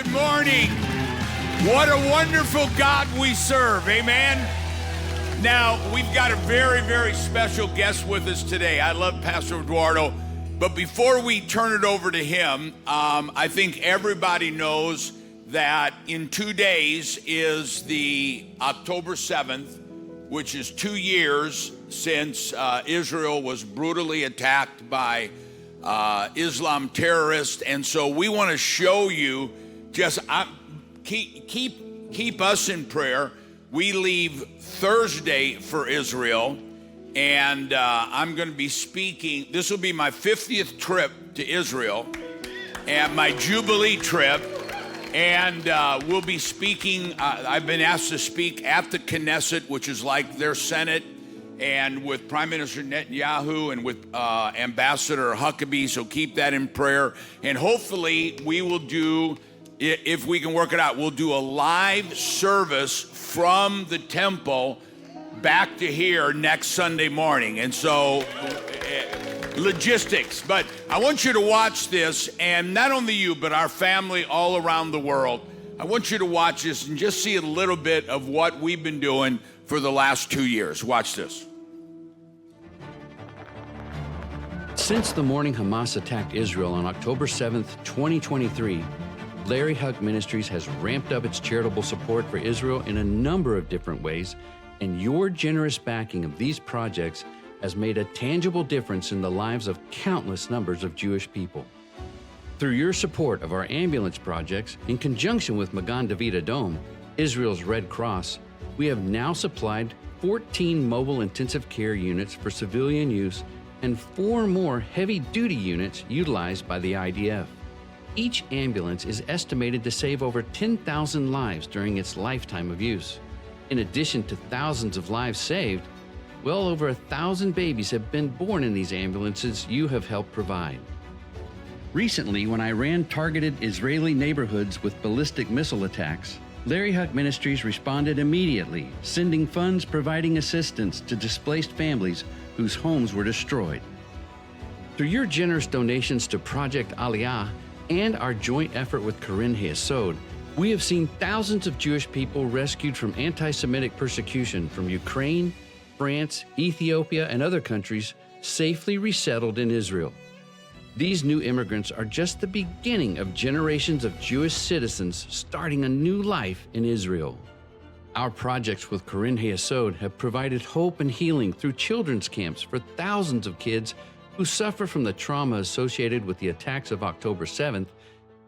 Good morning. What a wonderful God we serve. Amen. Now, we've got a very, very special guest with us today. I love Pastor Eduardo. But before we turn it over to him, I think everybody knows that in 2 days is the October 7th, which is 2 years since Israel was brutally attacked by Islam terrorists. And so we want to show you keep us in prayer. We leave Thursday for Israel, and I'm going to be speaking. This will be my 50th trip to Israel and my Jubilee trip. And we'll be speaking. I've been asked to speak at the Knesset, which is like their Senate, and with Prime Minister Netanyahu and with Ambassador Huckabee. So keep that in prayer. And hopefully we will do, if we can work it out, we'll do a live service from the temple back to here next Sunday morning. And so logistics, but I want you to watch this, and not only you, but our family all around the world. I want you to watch this and just see a little bit of what we've been doing for the last 2 years. Watch this. Since the morning Hamas attacked Israel on October 7th, 2023, Larry Huck Ministries has ramped up its charitable support for Israel in a number of different ways, and your generous backing of these projects has made a tangible difference in the lives of countless numbers of Jewish people. Through your support of our ambulance projects, in conjunction with Magan David Adom, Israel's Red Cross, we have now supplied 14 mobile intensive care units for civilian use and 4 more heavy-duty units utilized by the IDF. Each ambulance is estimated to save over 10,000 lives during its lifetime of use. In addition to thousands of lives saved, well over 1,000 babies have been born in these ambulances you have helped provide. Recently, when Iran targeted Israeli neighborhoods with ballistic missile attacks, Larry Huck Ministries responded immediately, sending funds providing assistance to displaced families whose homes were destroyed. Through your generous donations to Project Aliyah and our joint effort with Keren HaYesod, we have seen thousands of Jewish people rescued from anti-Semitic persecution from Ukraine, France, Ethiopia, and other countries safely resettled in Israel. These new immigrants are just the beginning of generations of Jewish citizens starting a new life in Israel. Our projects with Keren HaYesod have provided hope and healing through children's camps for thousands of kids who suffer from the trauma associated with the attacks of October 7th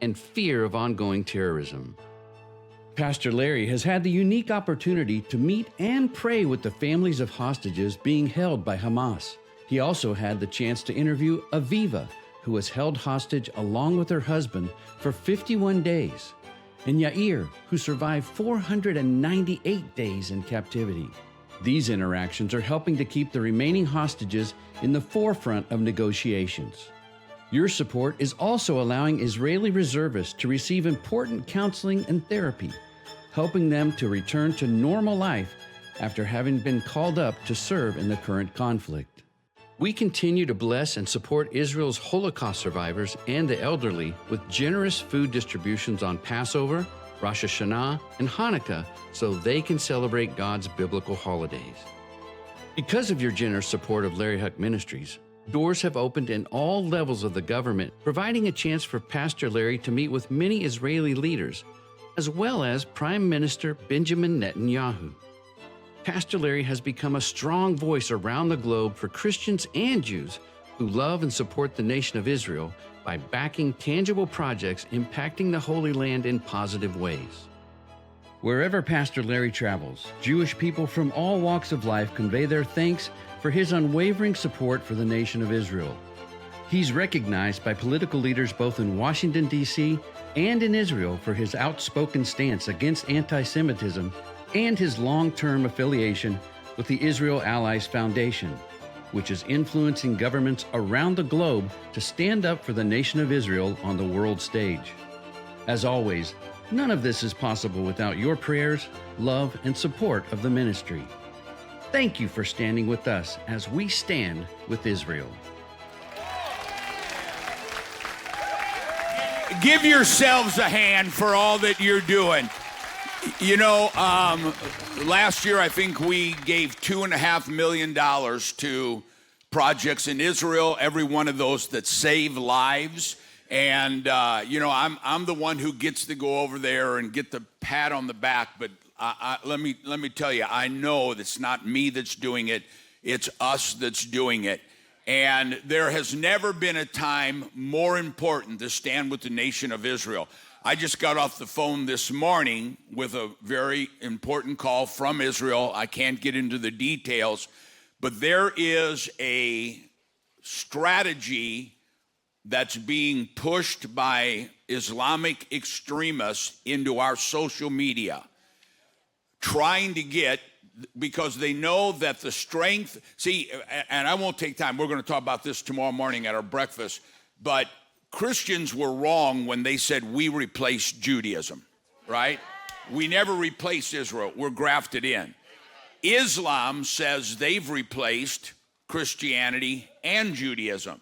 and fear of ongoing terrorism. Pastor Larry has had the unique opportunity to meet and pray with the families of hostages being held by Hamas. He also had the chance to interview Aviva, who was held hostage along with her husband for 51 days, and Yair, who survived 498 days in captivity. These interactions are helping to keep the remaining hostages in the forefront of negotiations. Your support is also allowing Israeli reservists to receive important counseling and therapy, helping them to return to normal life after having been called up to serve in the current conflict. We continue to bless and support Israel's Holocaust survivors and the elderly with generous food distributions on Passover, Rosh Hashanah, and Hanukkah so they can celebrate God's biblical holidays. Because of your generous support of Larry Huck Ministries, doors have opened in all levels of the government, providing a chance for Pastor Larry to meet with many Israeli leaders, as well as Prime Minister Benjamin Netanyahu. Pastor Larry has become a strong voice around the globe for Christians and Jews who love and support the nation of Israel by backing tangible projects impacting the Holy Land in positive ways. Wherever Pastor Larry travels, Jewish people from all walks of life convey their thanks for his unwavering support for the nation of Israel. He's recognized by political leaders both in Washington, D.C. and in Israel for his outspoken stance against anti-Semitism and his long-term affiliation with the Israel Allies Foundation, which is influencing governments around the globe to stand up for the nation of Israel on the world stage. As always, none of this is possible without your prayers, love, and support of the ministry. Thank you for standing with us as we stand with Israel. Give yourselves a hand for all that you're doing. You know, last year I think we gave $2.5 million to projects in Israel, every one of those that save lives. And, you know, I'm the one who gets to go over there and get the pat on the back. But let me tell you, I know it's not me that's doing it. It's us that's doing it. And there has never been a time more important to stand with the nation of Israel. I just got off the phone this morning with a very important call from Israel. I can't get into the details, but there is a strategy that's being pushed by Islamic extremists into our social media, trying to get, because they know that the strength, see, and I won't take time, we're going to talk about this tomorrow morning at our breakfast, but Christians were wrong when they said we replaced Judaism, right? We never replaced Israel, we're grafted in. Islam says they've replaced Christianity and Judaism.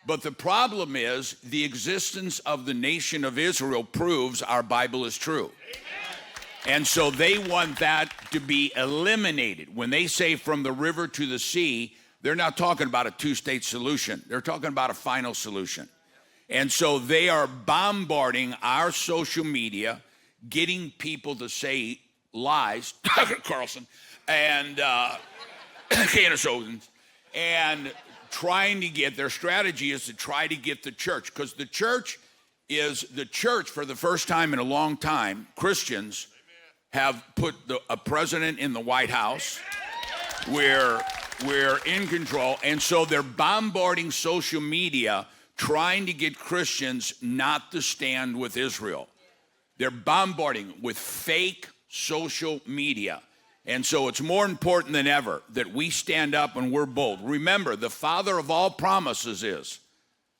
But the problem is the existence of the nation of Israel proves our Bible is true. And so they want that to be eliminated. When they say from the river to the sea, they're not talking about a two-state solution. They're talking about a final solution. And so they are bombarding our social media, getting people to say lies, Tucker Carlson, and Candace Owens, and trying to get, their strategy is to try to get the church, because the church for the first time in a long time, Christians have put a president in the White House. We're in control. And so they're bombarding social media, trying to get Christians not to stand with Israel. They're bombarding with fake social media. And so it's more important than ever that we stand up and we're bold. Remember, the father of all promises is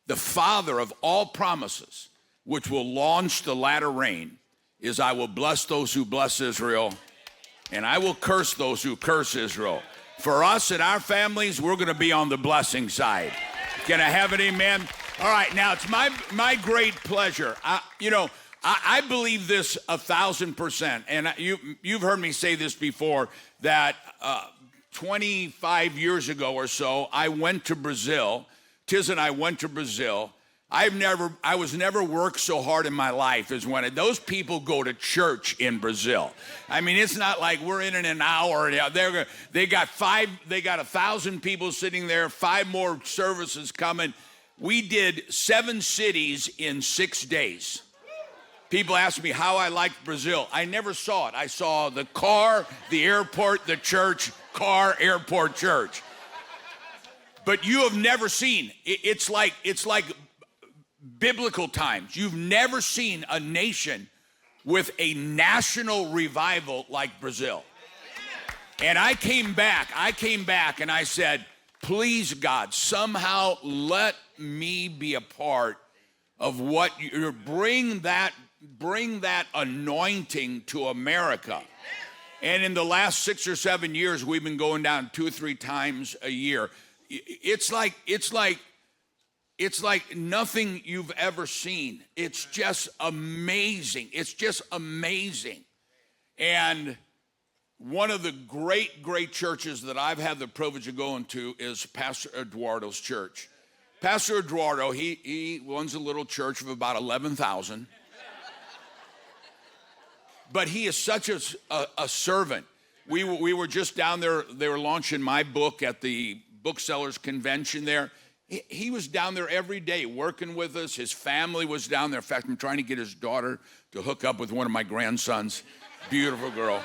the father of all promises, which will launch the latter rain, is I will bless those who bless Israel, and I will curse those who curse Israel. For us and our families, we're going to be on the blessing side. Can I have an amen? All right, now it's my great pleasure. I believe this 1,000%, and you've heard me say this before, that 25 years ago or so, I went to Brazil. Tiz and I went to Brazil. I was never worked so hard in my life as when those people go to church in Brazil. I mean, it's not like we're in an hour. They got 1,000 people sitting there, 5 more services coming. We did 7 cities in 6 days. People ask me how I liked Brazil. I never saw it. I saw the car, the airport, the church, car, airport, church. But you have never seen, it's like biblical times. You've never seen a nation with a national revival like Brazil. And I came back and I said, please God, somehow let me be a part of what you bring that anointing to America. And in the last 6 or 7 years, we've been going down 2 or 3 times a year. It's like nothing you've ever seen. It's just amazing. It's just amazing. And one of the great churches that I've had the privilege of going to is Pastor Eduardo's church. Pastor Eduardo, he runs a little church of about 11,000. But he is such a servant. We were just down there. They were launching my book at the booksellers convention there. He was down there every day working with us. His family was down there. In fact, I'm trying to get his daughter to hook up with one of my grandsons. Beautiful girl.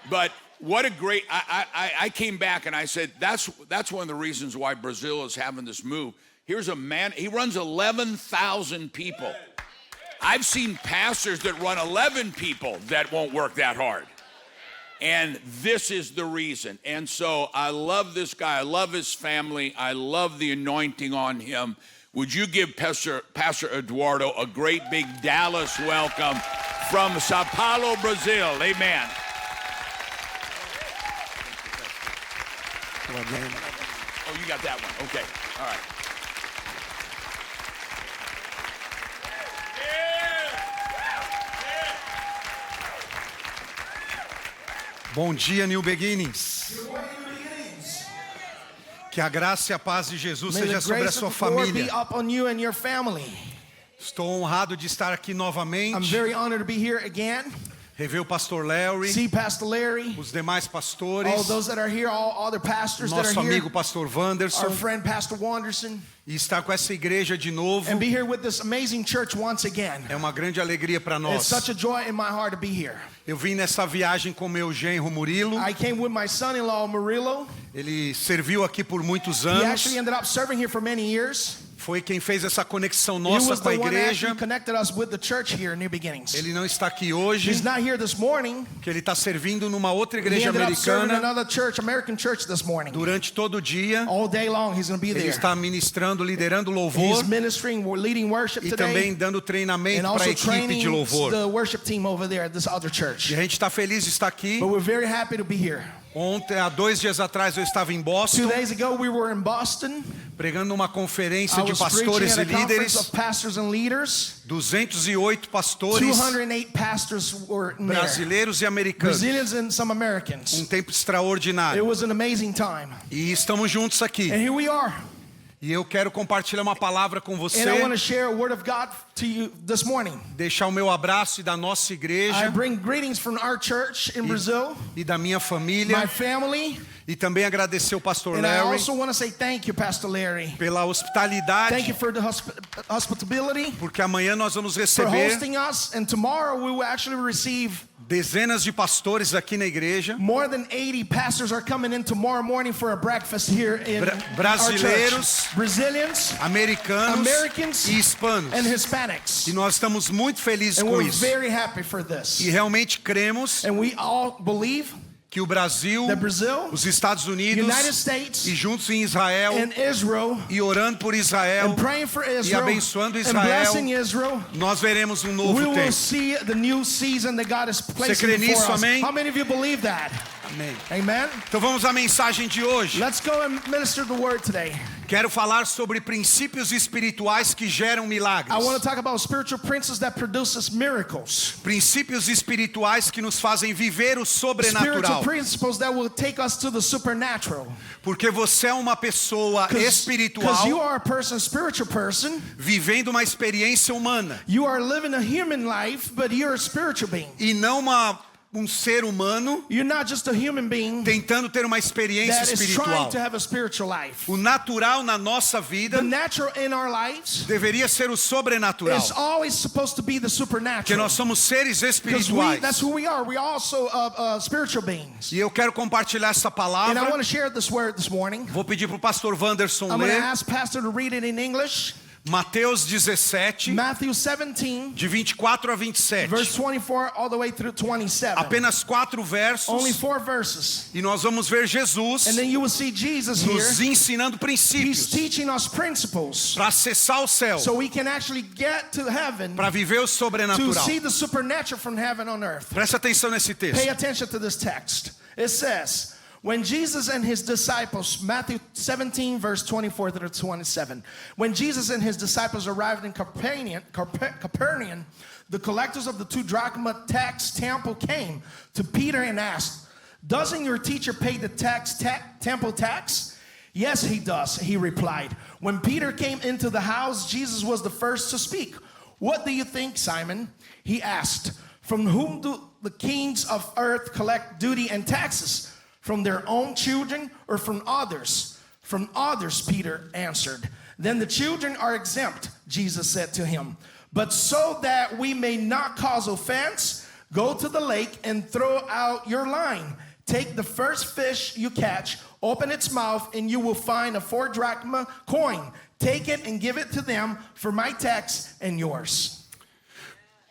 But what a great, I came back and I said, that's one of the reasons why Brazil is having this move. Here's a man, he runs 11,000 people. I've seen pastors that run 11 people that won't work that hard. And this is the reason. And so I love this guy. I love his family. I love the anointing on him. Would you give Pastor Eduardo a great big Dallas welcome from Sao Paulo, Brazil? Amen. Oh, you got that one. Okay. All right. Bom dia, New Beginnings. Que a graça e a paz de Jesus May seja the sobre a grace sua of the Lord be família. upon you and your family. Estou honrado de estar aqui I'm novamente. very honored to be here again. Rever o pastor Larry, See Pastor Larry, os demais pastores, all those that are here, all other pastors that nosso are here, amigo pastor our Wanderson, friend Pastor Wanderson, e estar com essa igreja de novo. and be here with this amazing church once again. É uma grande alegria para It's nós. such a joy in my heart to be here. Eu vim nessa viagem com meu genro Murilo. I came with my son-in-law Murillo. Ele serviu aqui por muitos He anos. actually ended up serving here for many years. Foi quem fez essa conexão He nossa was com a the one that igreja. actually connected us with the church here in New Beginnings. Ele não está aqui hoje, He's not here this morning. porque ele está servindo numa outra He igreja ended up serving americana. another church, American church this morning. Durante todo o dia, All day long he's going to be ele there. está ministrando, liderando He's louvor ministering, we're leading worship e today, também dando and treinamento para a also equipe training de louvor. the worship team over there at this other E church. a gente está feliz de estar aqui. But we're very happy to be here. Ontem, há 2 dias atrás, eu estava em 2 Boston, days ago we were in Boston. pregando numa conferência I de was preaching pastores at e a conference líderes. of pastors and leaders. 208 pastores 208 pastors were in there. brasileiros e americanos. Brazilians and some Um Americans. tempo It extraordinário. was an amazing time. E estamos juntos aqui. And here we are. E eu quero compartilhar uma palavra com And I want você, to share a word of God to you this morning. deixar o meu abraço e da nossa I igreja bring greetings from our church in Brazil, e da minha my família, family, e também agradecer o pastor and I Larry also want to say thank you, Pastor Larry. pela Thank hospitalidade, you for the hospitality, porque amanhã nós vamos for receber hosting us, and tomorrow we will actually receive dezenas de pastores aqui na igreja, more than 80 pastors are coming in tomorrow morning for a breakfast here in brasileiros, our church. Brazilians americanos Americans e hispanos. and Hispanics. E nós estamos muito felizes And com we're isso. very happy for this. E realmente cremos And we all believe que o Brasil, that Brazil, os Estados Unidos United States, e juntos em Israel and Israel, e orando por Israel, and praying for Israel, abençoando and Israel, blessing Israel, nós veremos um we novo will tempo. see the new season that God is placing crê before nisso, us. amém? How many of you believe that? Amém. Amen. Então vamos à mensagem de hoje. Let's go and minister the word today. Quero falar sobre princípios espirituais que geram milagres. I want to talk about spiritual principles that produces miracles. Princípios espirituais que nos fazem viver o Spiritual sobrenatural. principles that will take us to the supernatural. Porque você é uma pessoa Because you espiritual are a person, spiritual person. vivendo uma experiência humana You are living a human life, but you're a spiritual being. e não um ser humano You're not just a human being tentando ter uma experiência that is espiritual. trying to have a spiritual life. O natural na nossa The vida natural in our lives deveria ser o sobrenatural, is always supposed to be the porque supernatural. nós somos seres Because espirituais. that's who we are. We are also spiritual beings. E eu quero compartilhar essa And I palavra. want to share this word this morning. Vou pedir para o pastor Wanderson I'm going to ler ask Pastor to read it in English. Mateus 17, Matthew 17, de 24 a 27. verse 24 all the way through 27. Apenas 4 versos. Only 4 verses. E nós vamos ver Jesus And then you will see Jesus here. nos ensinando He's princípios teaching us principles para acessar o céu, so we can actually get to heaven para viver o to sobrenatural. see the supernatural from heaven on earth. Presta atenção nesse Pay texto. attention to this text. It says, when Jesus and his disciples, Matthew 17, verse 24 through 27. When Jesus and his disciples arrived in Capernaum, the collectors of the 2 drachma tax temple came to Peter and asked, doesn't your teacher pay the temple tax? Yes, he does, he replied. When Peter came into the house, Jesus was the first to speak. What do you think, Simon? He asked. From whom do the kings of earth collect duty and taxes? From their own children or from others? From others, Peter answered. Then the children are exempt, Jesus said to him. But so that we may not cause offense, go to the lake and throw out your line. Take the first fish you catch, open its mouth, and you will find a 4 drachma coin. Take it and give it to them for my tax and yours.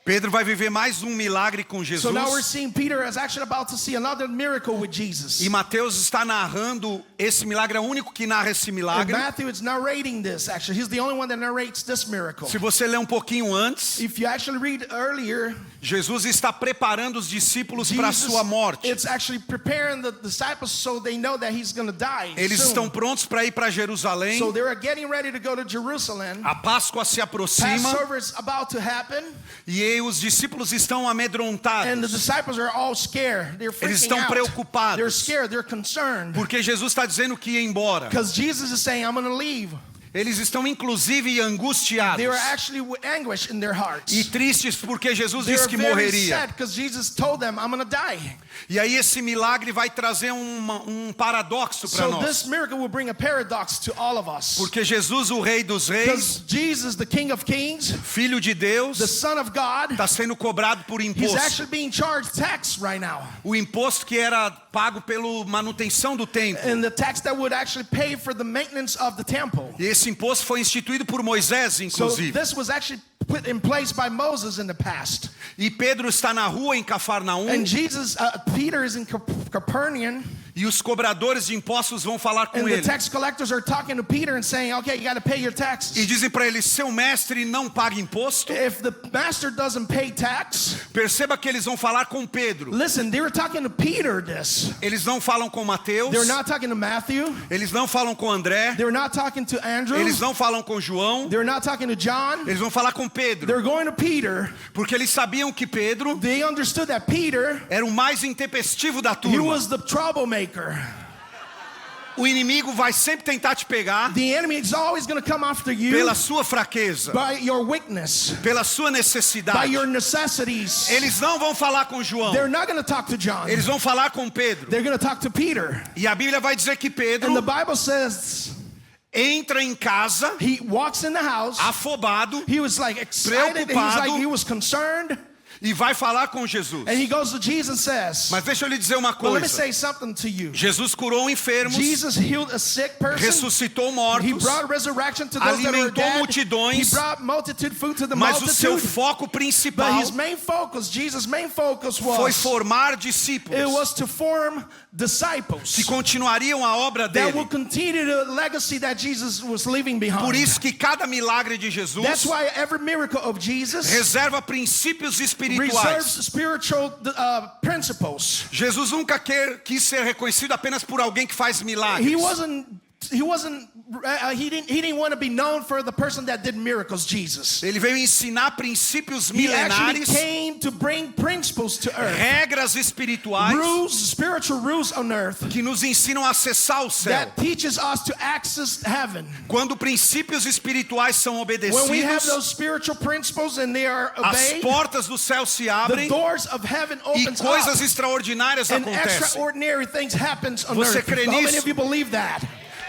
Pedro vai viver mais milagre com So now we're Jesus. seeing Peter is actually about to see another miracle with Jesus. E Mateus está narrando esse milagre, é o único que narra esse And milagre. Matthew is narrating this, actually. He's the only one that narrates this miracle. Se você ler um pouquinho antes, If you actually read earlier, Jesus está preparando os discípulos para a sua morte. it's actually preparing the disciples so they know that he's going to die Eles soon. estão prontos para ir para Jerusalém. So they are getting ready to go to Jerusalem. A Páscoa se aproxima Passover is about to happen. e E os discípulos estão amedrontados. And the disciples are all scared. They're Eles freaking estão out. preocupados. They're scared. They're concerned. Porque Jesus está dizendo que ia embora. Because Jesus is saying, I'm going to leave. Eles estão inclusive angustiados They were actually with anguish in their hearts. e tristes porque Jesus They disse were que very morreria. sad because Jesus told them, I'm going to die. E aí esse milagre vai trazer paradoxo para So nós. this miracle will bring a paradox to all of us. Porque Jesus, o Rei dos Because Reis, Jesus, the King of Kings, Filho de Deus, the Son of God, está sendo cobrado por he's imposto. actually being charged tax right now. O imposto que era pago pela manutenção do templo. And the tax that would actually pay for the maintenance of the temple. E esse imposto foi instituído por Moisés, So inclusive. this was actually put in place by Moses in the past. E Pedro está na rua em Cafarnaum And Peter is in Capernaum, e os cobradores de impostos vão falar com and the ele. tax collectors are talking to Peter and saying, okay, you got to pay your taxes. E dizem para ele, seu mestre não paga imposto? If the master doesn't pay tax, Perceba que eles vão falar com Pedro. listen, they were talking to Peter this. Eles não falam com Mateus. They're not talking to Matthew. Eles não falam com André. They're not talking to Andrew. Eles não falam com João. They're not talking to John. Eles vão falar com Pedro. They're going to Peter. Porque eles sabiam que Pedro They understood that Peter, era o mais intempestivo da he turma. was the troublemaker. O inimigo vai sempre tentar te pegar The enemy is always going to come after you pela sua fraqueza, by your weakness, pela sua by necessidade. your necessities. Eles não vão falar com João. They're not going to talk to John. Eles vão falar com Pedro. They're going to talk to Peter. E a Bíblia vai dizer que Pedro And the Bible says entra em casa he walks in the house. afobado He was like excited. Preocupado. He was concerned. e vai falar com Jesus. And he goes to Jesus and says, Mas deixa eu lhe dizer uma but let me coisa. say something to you. Jesus curou enfermos, Jesus healed a sick person. ressuscitou He mortos, brought resurrection to those that were alimentou dead. multidões, He brought multitude food to the mas o seu multitude. foco But principal his main focus, Jesus' main focus foi was, formar it discípulos was to form disciples que continuariam a obra that will dele. continue the legacy that Jesus was leaving behind. Por isso que cada milagre de That's Jesus why every miracle of Jesus reserva princípios espirituais. reserves spiritual principles. Jesus nunca quis ser reconhecido apenas por alguém que faz milagres. He didn't want to be known for the person that did miracles, Jesus. Ele veio ensinar princípios He actually milenares, came to bring principles to earth. regras espirituais Rules, spiritual rules on earth que nos ensinam a acessar o céu. that teaches us to access heaven. Quando princípios espirituais são When we have obedecidos, those spiritual principles and they are as obeyed, portas do céu se the abrem doors of heaven e opens coisas up extraordinárias and acontecem. extraordinary things happens on Você earth. crê How many nisso? of you believe that?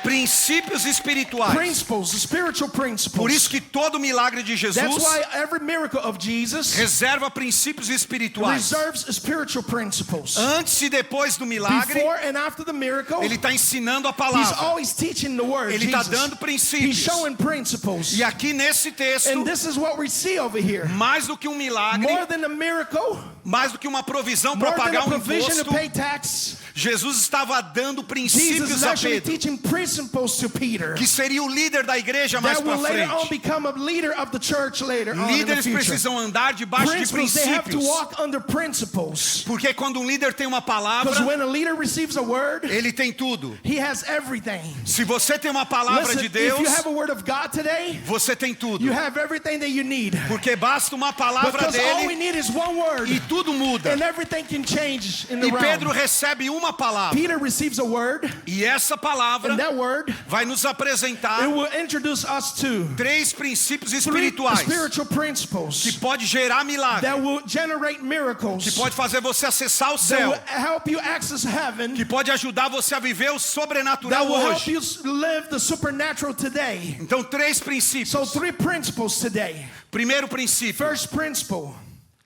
Princípios espirituais. Principles, the spiritual principles. Por isso que todo milagre de That's Jesus why every miracle of Jesus reserva princípios espirituais. reserves spiritual principles. Antes e depois do milagre, Before and after the miracle, ele está ensinando a he's palavra. always teaching the word. Ele está Jesus. dando He's princípios. showing principles. E aqui nesse texto, And this is what we see over here. mais do que um milagre, More than a miracle, mais do que uma provisão para more than pagar a provision to imposto, pay tax, Jesus estava dando Jesus princípios is a actually Pedro, teaching principles to Peter que seria o líder da igreja mais that para will later on frente. become a leader of the church later on in the Líderes future. precisam andar debaixo de Principles, they have to princípios. walk under principles. Porque quando um líder tem uma Because palavra, when a leader receives a word, ele tem tudo. he has everything. Se você tem uma palavra Listen, de if Deus, you have a word of God today, você tem tudo. you have everything that you need. Porque basta uma palavra Because all we dele need is one word, e tudo muda. and everything can change in the E Pedro realm. recebe uma palavra. Peter receives a word, E essa palavra and that word, vai nos apresentar it will introduce us to três princípios three espirituais spiritual principles que pode gerar milagre, that will generate miracles, que pode fazer você acessar o that céu, will help you access heaven, que pode ajudar você a viver o that sobrenatural will help hoje. you live the supernatural today. Então, três So princípios. 3 principles today. Primeiro princípio: First principle,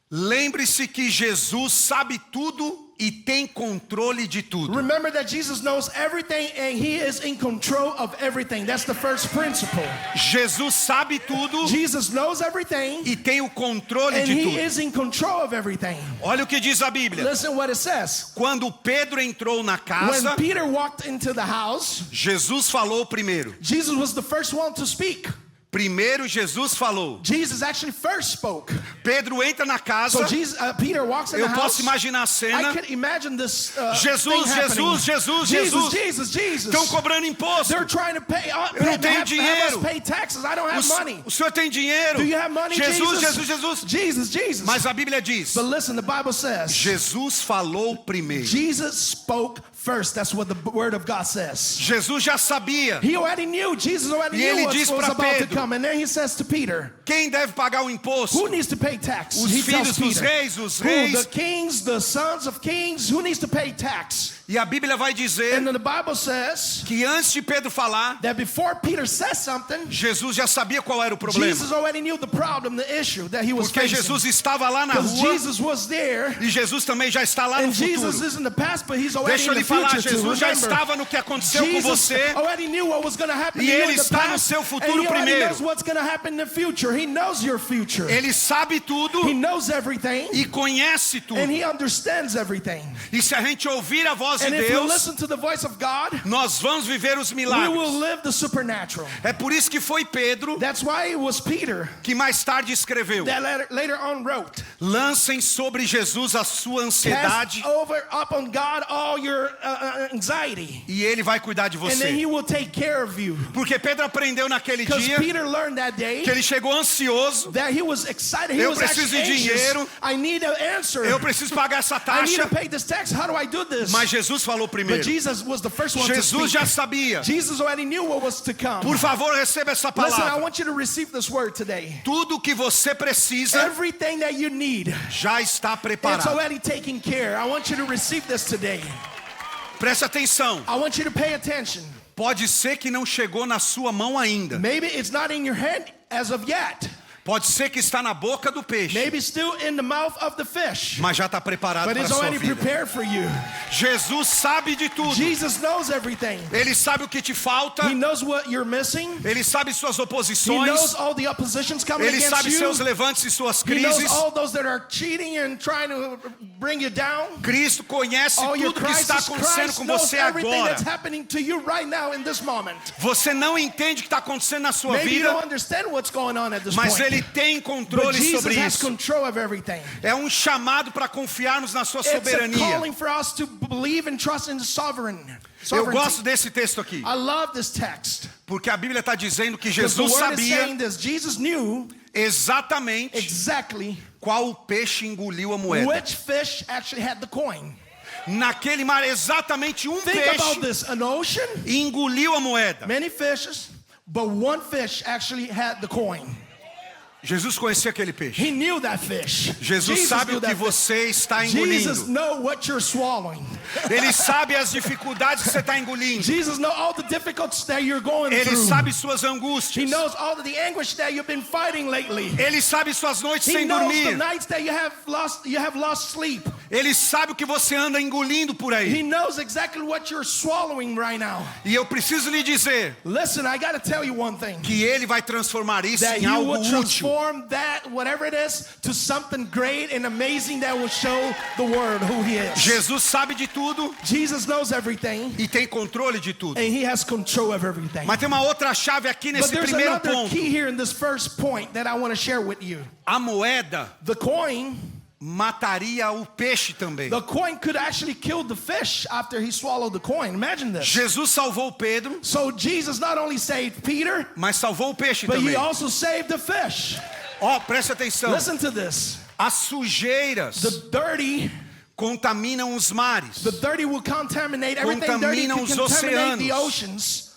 lembre-se que Jesus sabe tudo e tem controle de tudo. remember that Jesus knows everything and he is in control of everything. That's the first principle. Jesus sabe tudo Jesus knows everything e tem o controle and de he tudo. is in control of everything. Olha o que diz a Bíblia. Listen what it says. Quando Pedro entrou na When casa, Peter walked into the house, Jesus falou primeiro. Jesus was the first one to speak. Primeiro Jesus falou. Jesus actually first spoke. Pedro entra na casa. So Peter walks in the Eu house. posso imaginar a cena. I can imagine this Jesus, thing happening. Jesus. Jesus. Estão cobrando imposto. They're trying to pay. Eu não tenho have dinheiro. us pay taxes. I don't have money. O senhor tem dinheiro? Do you have money, Jesus. Jesus. Mas a Bíblia diz. But listen, the Bible says. Jesus falou primeiro. Jesus spoke first. That's what the word of God says. Jesus já sabia. He already knew. Jesus already E ele knew what diz was para about to Pedro, come. And then he says to Peter, quem deve pagar o imposto? who needs to pay tax? Os He filhos tells dos Peter. reis, os Who? reis. The kings, the sons of kings. Who needs to pay tax? E a Bíblia vai dizer And then the Bible says que antes de Pedro falar, that before Peter says something, Jesus já sabia qual era o problema. Jesus already knew the problem, the issue that he was Porque facing. Jesus estava lá na Because rua Jesus was there, e Jesus também já está lá no and Jesus futuro. is in the past, but he's already Deixa eu in lhe the falar, future too. Jesus já Remember, estava no que aconteceu com Jesus você. already knew what was going to happen E to you ele in the está no past, seu and futuro he already primeiro. knows what's going to happen in the future. He knows your future. Ele sabe tudo He knows everything, e conhece tudo. and he understands everything. E se a gente ouvir a voz de And if we Deus, listen to the voice of God, nós vamos viver os we will milagres. live the supernatural. É por isso que foi Pedro That's why it was Peter que mais tarde escreveu: that later on wrote, lancem sobre Jesus a sua ansiedade cast over upon God all your anxiety, e ele vai cuidar de and then he você. will take care of you. Porque Pedro aprendeu naquele Because dia Peter learned that day que ele chegou ansioso. that he was excited. He Eu was preciso actually de anxious. dinheiro. I need an answer. Eu preciso pagar essa I need taxa. to pay this tax. How do I do this? Mas Jesus falou But primeiro. Jesus was the first one to Jesus speak. já sabia. Jesus already knew what was to come. Por favor, receba essa Listen, I palavra. want you to receive this word today. Tudo que você precisa Everything that you need, já está it's preparado. already taken care. I want you to receive this today. Preste atenção. I want you to pay attention. Pode ser que não chegou na sua mão ainda. Maybe it's not in your hand as of yet. Pode ser que está na boca do peixe. Maybe still in the mouth of the fish. Mas já está preparado But para a it's sua already vida. prepared for you. Jesus sabe de tudo. Jesus knows everything. Ele sabe o que te falta. He knows what you're missing. Ele sabe suas He oposições. knows all the oppositions coming Ele against sabe you. seus levantes e suas He knows crises. all those that are cheating and trying to bring you down. Cristo conhece All your tudo que está crisis. acontecendo Christ com knows você everything agora. that's happening to you right now in this moment. Você não entende o que está acontecendo na sua Maybe you don't vida, understand what's going on at this mas point. Ele tem But controle Jesus sobre has isso. control of everything. É um chamado para confiarmos na sua It's a soberania. calling for us to believe and trust in the Eu sovereignty. gosto desse texto aqui, I love this text. porque a Bíblia está dizendo que Because the Jesus word is saying sabia this. Jesus knew exatamente exactly qual peixe engoliu a moeda. which fish actually had the coin. Naquele mar, exatamente Think about peixe this. An ocean, engoliu a moeda. many fishes, but one fish actually had the coin. Jesus conhecia aquele peixe. He knew that fish. Jesus sabe knew o que that fish. você está Jesus engolindo. know what you're swallowing. Ele sabe as dificuldades que você está engolindo. Jesus know all the difficulties that you're going Ele through. sabe suas He angústias. knows all of the anguish that you've been fighting lately. Ele sabe suas noites He sem knows the dormir. nights that you have lost sleep. Ele sabe o que você anda engolindo por He aí. knows exactly what you're swallowing right now. E eu preciso lhe dizer Listen, I got to tell you one thing. que Ele vai transformar isso That em you algo will útil. transform that, whatever it is, to something great and amazing that will show the world who He is. Jesus sabe de tudo Jesus knows everything, e tem controle de tudo. and He has control of everything. Mas tem uma outra chave aqui But nesse there's primeiro another ponto. key here in this first point that I want to share with you. A moeda The coin mataria o peixe também. The coin could actually kill the fish after he swallowed the coin. Imagine this. Jesus salvou Pedro, So Jesus not only saved Peter, mas salvou o peixe but também. He also saved the fish. Ó, preste atenção. Listen to this. As sujeiras The dirty contaminam os mares. will contaminate everything dirty Contaminam can os contaminate the oceanos. oceans.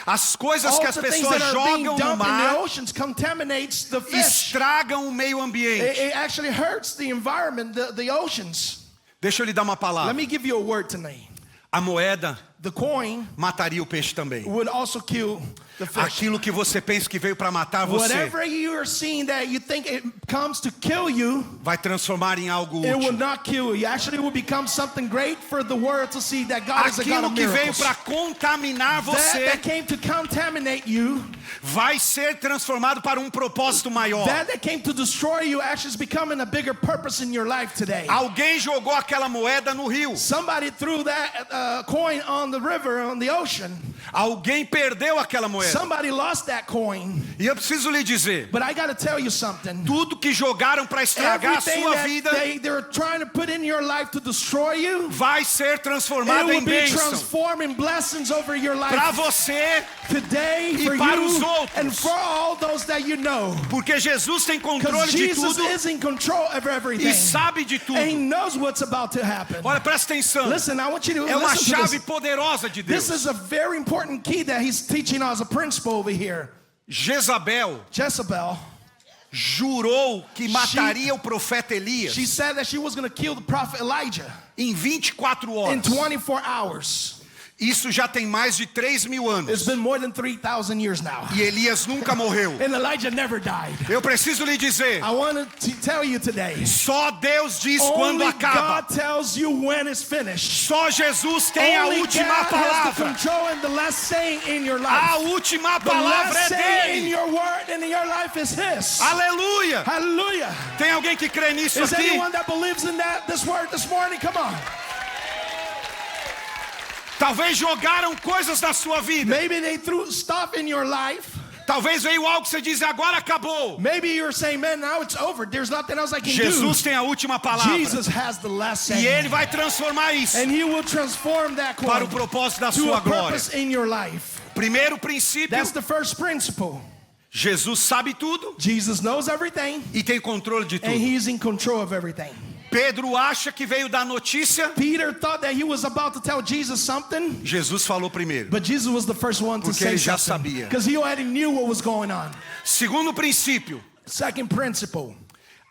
As coisas All que as the things pessoas that are being jogam no dumped in the mar oceans contaminates the fish. estragam o meio ambiente. It actually hurts the environment, the oceans. Deixa eu lhe dar uma Let palavra. me give you a word tonight. A moeda The coin mataria o peixe também. would also kill the fish. Aquilo que você pensa que veio para matar você Whatever you are seeing that you think it comes to kill you, vai transformar em algo it will útil. not kill you. Actually, it will become something great for the world to see that God is a God Aquilo of que veio miracles. para contaminar That você came to contaminate you, vai ser transformado para um propósito maior. that came to destroy you, actually is becoming a bigger purpose in your life today. Alguém jogou aquela moeda no rio. Somebody threw that coin on the river, on the ocean. Alguém perdeu aquela moeda. Somebody lost that coin. E eu preciso lhe dizer, But I got to tell you something. tudo que jogaram para estragar a Everything sua that vida they're trying to put in your life to destroy you, vai ser it transformado will em be bênção transforming blessings over your para life você, today e for para os you outros. and for all those that you know. porque Jesus tem controle Because de Jesus tudo is in control of everything. e sabe de And He tudo. knows what's about to happen. Olha, presta atenção. Listen, I want you to É uma listen to chave this. poderosa de This Deus. is a very important key that He's teaching us, a principle over here. Jezabel Jezebel, jurou que mataria o profeta Elias she said that she was going to kill the prophet Elijah em 24 in horas. 24 hours. Isso já tem mais de 3.000 anos. It's been more than 3,000 years now. E Elias nunca morreu. And Elijah never died. Eu preciso lhe dizer, I want to tell you today, só Deus diz quando only acaba. God tells you when it's finished. Só Jesus tem a Only última God has the palavra. control and the last saying in your A life. última The palavra last é saying in dele. your word and in your life is His. Aleluia. Hallelujah. Tem alguém que crê nisso Is aqui? anyone that believes in this word this morning? Come on. Talvez jogaram coisas na sua vida. Maybe they threw stuff in your life. Talvez veio algo que você diz, agora acabou. Maybe you're saying, man, now it's over. There's nothing else I can Jesus do. tem a última palavra. Jesus has the last E saying. Ele vai transformar isso And He will transform that para o coin propósito da to sua a glória. purpose in your life. Primeiro princípio, That's the first principle. Jesus sabe tudo Jesus knows everything, e tem controle de and tudo. He's in control of everything. Pedro acha que veio dar notícia. Peter thought that he was about to tell Jesus something, Jesus falou primeiro. but Jesus was the first one to Porque say ele já something. sabia. Because he already knew what was going on. Segundo princípio, Second principle,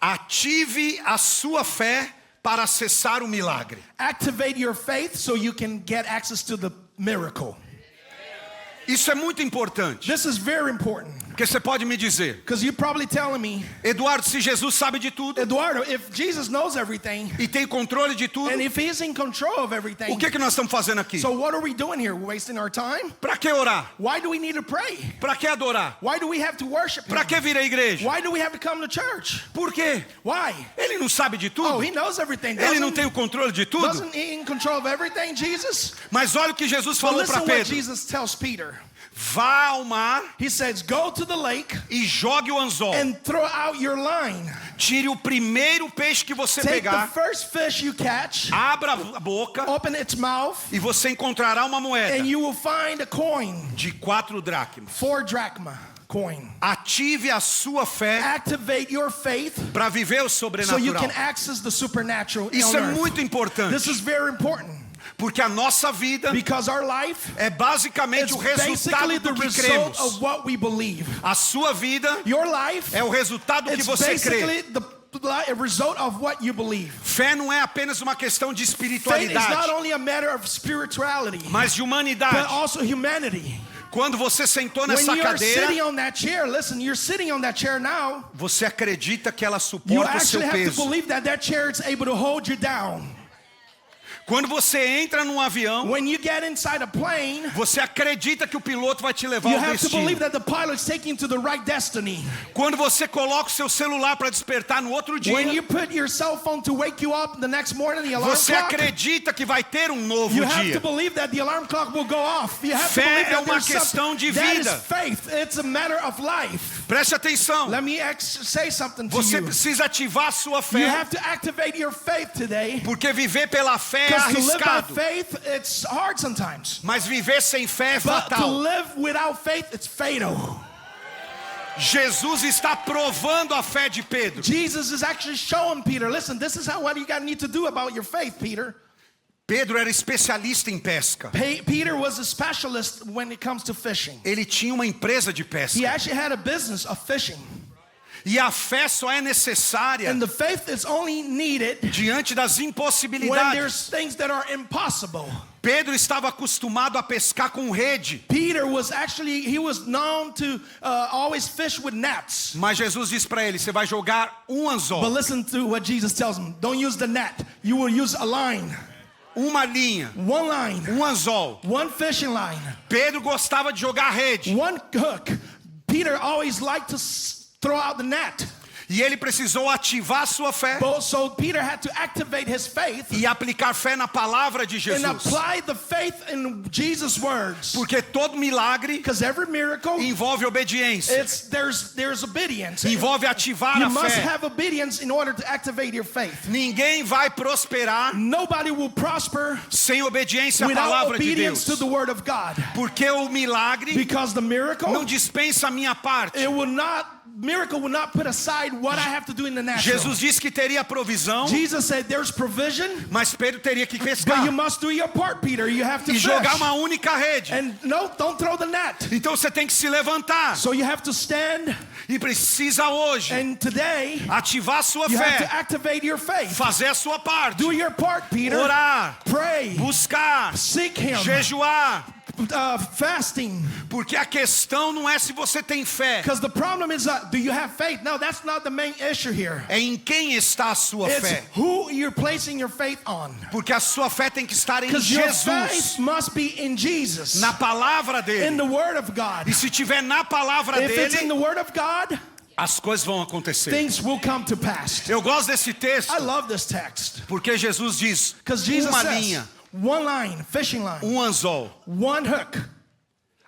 ative a sua fé para acessar o milagre. activate your faith so you can get access to the miracle. Isso é muito importante. This is very important. Porque você pode me dizer, Because you're probably telling me, Eduardo, se Jesus sabe de tudo Eduardo, if Jesus knows everything, e tem controle de tudo, and if He's in control of everything, o que que nós estamos fazendo aqui? so what are we doing here? We're wasting our time? Para que orar? Why do we need to pray? Para que adorar? Why do we have to worship Him? Para que vir à igreja? Why do we have to come to church? Por quê? Why? Ele não sabe de Oh, tudo? He knows everything. Ele não tem o controle de tudo? Doesn't He in control of everything, Jesus? Mas olha o que Jesus But falou listen para what Pedro. Jesus tells Peter. Vá ao mar He says, go to the lake e jogue o anzol. and throw out your line. Tire o primeiro peixe que você Take the pegar, first fish you catch, abra a boca open its mouth, e você encontrará uma moeda and you will find a coin, de 4 dracmas. 4 drachma coin. Ative a sua fé Activate your faith para viver o so you sobrenatural. can access the supernatural Isso on é earth. muito importante, This is very important porque a nossa vida because our life é basicamente is o basically resultado the do que result cremos. of what we believe. A sua vida Your life é o resultado do que it's você crê. basically the result of what you believe. Fé não é apenas uma questão de Faith is not espiritualidade, only a matter of spirituality, mas de but humanidade. also humanity. Quando você sentou When nessa you're cadeira, sitting on that chair, listen, you're sitting on that chair now, você acredita que ela you suporta o seu actually have to peso. believe that chair is able to hold you down. Quando você entra num avião, When you get inside a plane, você acredita que o piloto vai te levar you ao have to believe destino. that the pilot's taking you to the right destiny. Quando você coloca o seu celular para despertar no outro When dia, you put your cell phone to wake you up the next morning, the alarm você clock, acredita que vai ter um novo you have dia. to believe that the alarm clock will go off. You have to Fé believe é that uma there's questão de something. That is vida. faith. It's a matter of life. Preste atenção. Let me say something to Você you. precisa ativar a sua You fé, have to activate your faith today. porque viver pela fé é Because to live by arriscado, faith, it's hard sometimes. mas viver sem fé é But to fatal. live without faith, it's fatal. Jesus está provando a fé de Pedro. Jesus is actually showing Peter, listen, this is what you need to do about your faith, Peter. Pedro era especialista em pesca. Peter was a specialist when it comes to fishing. Ele tinha uma empresa de He pesca. actually had a business of fishing. E a fé só é necessária And the faith is only needed diante das when impossibilidades. there's things that are impossible. Pedro estava acostumado a pescar com rede, Peter was known to always fish with nets. mas Jesus disse para ele: você vai jogar um But anzol, listen to what Jesus tells him. Don't use the net. You will use a line. uma linha, One line. anzol. One fishing line. Pedro gostava de jogar rede. One hook. Peter always liked to throw out the net. E ele precisou ativar sua fé So Peter had to activate his faith e aplicar fé na palavra de and Jesus. apply the faith in Jesus' words. Porque todo milagre Because every miracle, envolve obediência. there's obedience. Envolve ativar You a must fé. have obedience in order to activate your faith. Ninguém vai prosperar Nobody will prosper sem obediência à without palavra de obedience Deus. to the word of God. Porque o milagre Because the miracle, não dispensa a minha parte. miracle will not put aside what I have to do in the natural. Jesus disse que teria provisão, Jesus said there's provision, mas Pedro teria que but you pescar must do your part, Peter. You have to e fish. jogar uma única rede. And no, don't throw the net. Então você tem que se levantar So you have to stand, e precisa hoje and today ativar a sua you have to fé, activate your faith. fazer a sua parte, Do your part, Peter. orar, Pray, buscar, seek Him, jejuar, fasting. porque a questão não é se você tem fé, Because the problem is, do you have faith? No, that's not the main issue here. é em quem está a sua It's fé, who you're placing your faith on. porque a sua fé tem que estar em Because your Jesus, faith must be in Jesus, na palavra in the dele. Word of God. E se tiver na palavra If it's in dele, the Word of God, as coisas vão acontecer. things will come to pass. Eu gosto desse texto I love this text. porque Jesus diz: Because Jesus uma says, linha, one line, fishing line, anzol. one hook.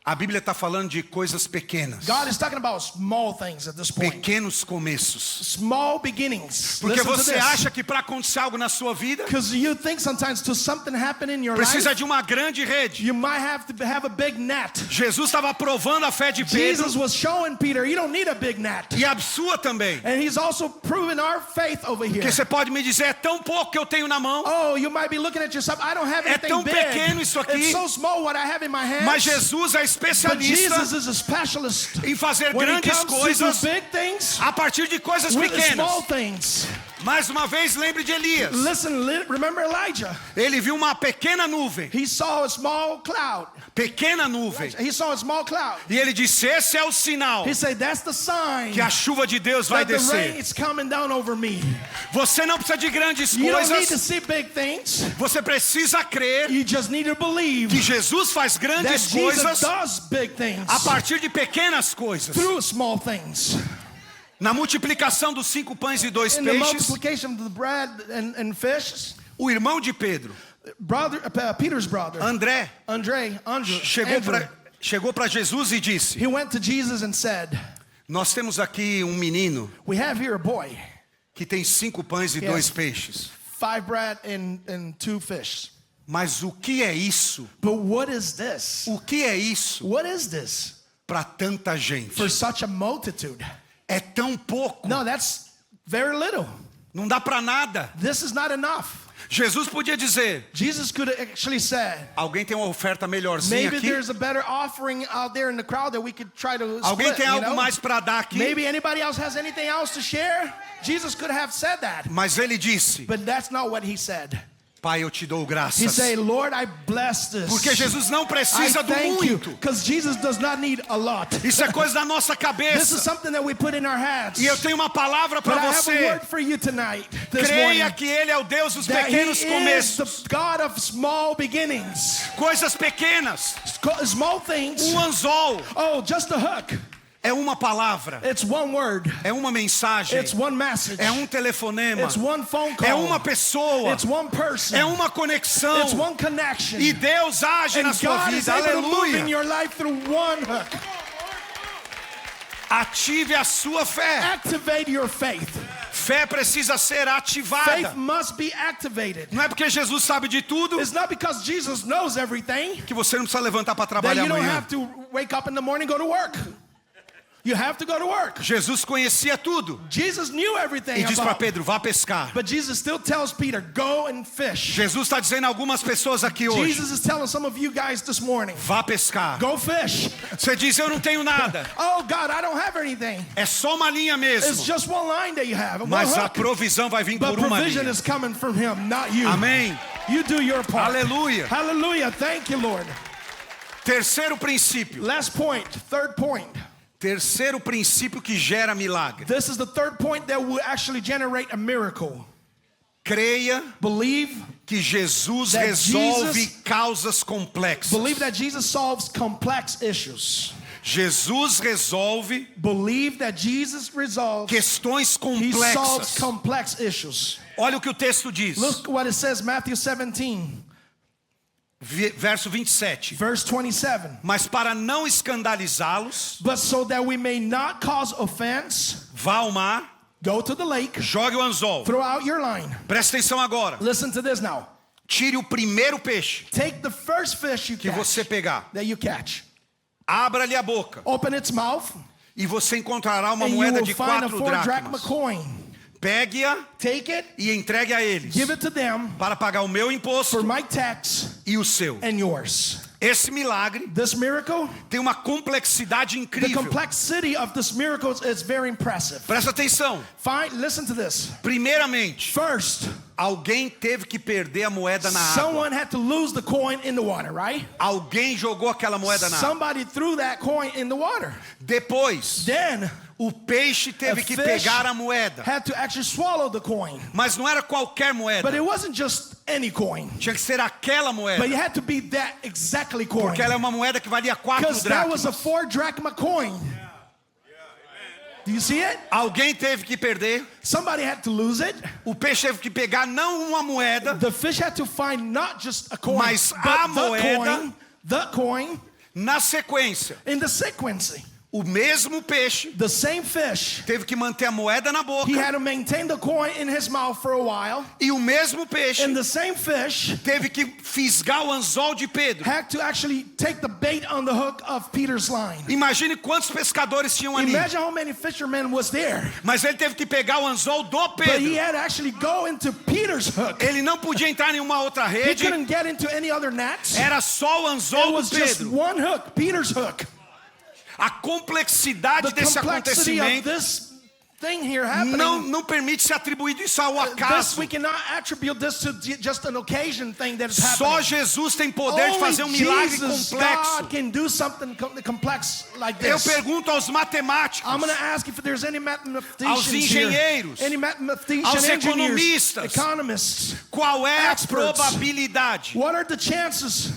A Bíblia está falando de coisas pequenas, God is talking about small things at this point. pequenos começos. Small beginnings. Porque Listen to você this. acha que para acontecer algo na sua vida, Because you think sometimes to something happen in your precisa life, de uma grande rede. you might have to have a big net. Jesus estava provando a fé de Pedro Jesus was showing Peter, you don't need a big net. e a sua também. And he's also proving our faith over here. Porque você pode me dizer, é tão pouco que eu tenho na mão, Oh, you might be looking at yourself, I don't have anything tão big. pequeno isso aqui. It's so small what I have in my hands. mas Jesus é But especialista Jesus is a specialist em fazer when it grandes comes to coisas do big things a partir de coisas with the small pequenas. things. Mais uma vez, lembre de Elias. Listen, remember Elijah. Ele viu uma pequena nuvem, He saw a small cloud. pequena nuvem, He saw a small cloud. e ele disse: esse é o sinal He said, that's the sign que a chuva de Deus vai that the rain descer. is coming down over me. Você não precisa de grandes You don't need to coisas, see big things. você precisa crer You just need to believe que Jesus faz that grandes Jesus coisas does big things a partir de pequenas coisas. through small things. Na multiplicação dos 5 pães e 2 In the peixes, multiplication of the bread and fish, o irmão de Pedro, Peter's brother, André, Andrew, chegou para Jesus e disse: he went to Jesus and said, nós temos aqui um menino we have here a boy, que tem 5 pães e Yes. 2 peixes. 5 bread and 2 fish. Mas o que é isso? But what is this? O que é isso What is this para tanta gente? for such a multitude? É tão pouco, No, that's very little. não dá para nada. This is not enough. Jesus podia dizer: Jesus could have actually said, alguém tem uma oferta melhorzinha maybe aqui? there's a better offering out there in the crowd that we could try to Alguém split, tem you algo know? mais para dar aqui? Maybe anybody else has anything else to share? Jesus could have said that. Mas ele disse: But that's not what he said. Pai, eu te dou He graças. said, Lord, I bless this. Porque Jesus não I precisa do thank you, muito. because Jesus does not need a lot. Isso é coisa da nossa This is cabeça. something that we put in our heads. E eu tenho uma palavra But para I have a você. word for you tonight, this Creia morning, que Ele é o Deus dos that pequenos he is começos. the God of small beginnings. Coisas pequenas. Small things. Anzol Oh, just a hook. é uma palavra. It's one word. É uma mensagem. It's one message. É telefonema. It's one phone call. É uma pessoa. It's one person. É uma conexão. It's one connection. E Deus age na And sua God is vida. able to move in Aleluia. your life through one hook. Ative a sua fé. Activate your faith. Fé precisa ser ativada. Faith must be activated. Não é porque Jesus sabe de tudo It's not because Jesus knows everything que você não precisa levantar para that trabalhar you don't amanhã. have to wake up in the morning and go to work. You have to go to work. Jesus conhecia tudo. Jesus knew everything E diz para about. Pedro: vá pescar. But Jesus still tells Peter, go and fish. Jesus está dizendo a algumas pessoas aqui hoje: Jesus is telling some of you guys this morning, vá pescar. go fish. Você diz: eu não tenho nada. Oh God, I don't have anything. É só uma linha It's mesmo. just one line that you have. One Mas a hook. provisão vai vir But por uma provision linha. is coming from him, not you. Amém. You do your part. Aleluia. Hallelujah. Thank you, Lord. Terceiro princípio. Last point, third point. Terceiro princípio que gera milagre. This is the third point that will actually generate a miracle. Creia Believe que Jesus that resolve Jesus- causas complexas. Believe that Jesus solves complex issues. Jesus resolve Believe that Jesus resolves. questões He solves complexas. complex issues. Olha o que o texto diz. Look what it says, Matthew 17, Verso 27. verse 27. Mas para não escandalizá-los, But so that we may not cause offense, vá ao mar, go to the lake, jogue o anzol. throw out your line. Presta atenção agora. Listen to this now. Tire o primeiro peixe Take the first fish you que catch, você pegar. that you catch. Abra-lhe a boca. Open its mouth, E você encontrará uma and you moeda will de find a 4 4-drachma dracmas. coin. Pegue-a Take it, e entregue a eles. give it to them Para pagar o meu for imposto my tax e o seu. and yours. Esse milagre This miracle, tem uma complexidade the incrível. complexity of this miracle is very impressive. Presta atenção. Listen to this. Primeiramente, First, alguém teve que perder a moeda na água. someone had to lose the coin in the water, right? Alguém jogou aquela moeda na água. Somebody threw that coin in the water. Depois, Then, o peixe teve a que fish pegar a moeda. had to actually swallow the coin. Mas não era qualquer moeda. But it wasn't just any coin. Tinha que ser aquela moeda. But it had to be that exactly coin. Porque ela é uma moeda que valia 4 Because that was a dracmas. 4-drachma coin. Do you see it? Alguém teve que perder. Somebody had to lose it. O peixe teve que pegar não uma moeda, The fish had to find not just a coin, Mas but a moeda- the coin na sequência. in the sequence. O mesmo peixe The same fish. teve que manter a moeda na boca. He had to maintain the coin in his mouth for a while. E o mesmo peixe And the same fish teve que fisgar o anzol de Pedro. had to actually take the bait on the hook of Peter's line. Imagine quantos pescadores tinham ali. Imagine how many fishermen was there. Mas ele teve que pegar o anzol do But he Pedro. had to actually go into Peter's hook. Ele não podia entrar em uma outra He rede. couldn't get into any other nets. Era só o It anzol was do just Pedro. one hook, Peter's hook. A complexidade The desse complexity of acontecimento this thing here happening. não permite ser atribuído isso ao This acaso. we cannot attribute this to just an occasion thing that is Só happening. Jesus tem poder de fazer milagre Jesus, complexo. God can do something complex like Eu this. pergunto aos matemáticos, I'm going to ask if there's any mathematicians aos engenheiros, here, any mathematician aos engineers, economistas, economists. qual é a experts. probabilidade? What are the chances?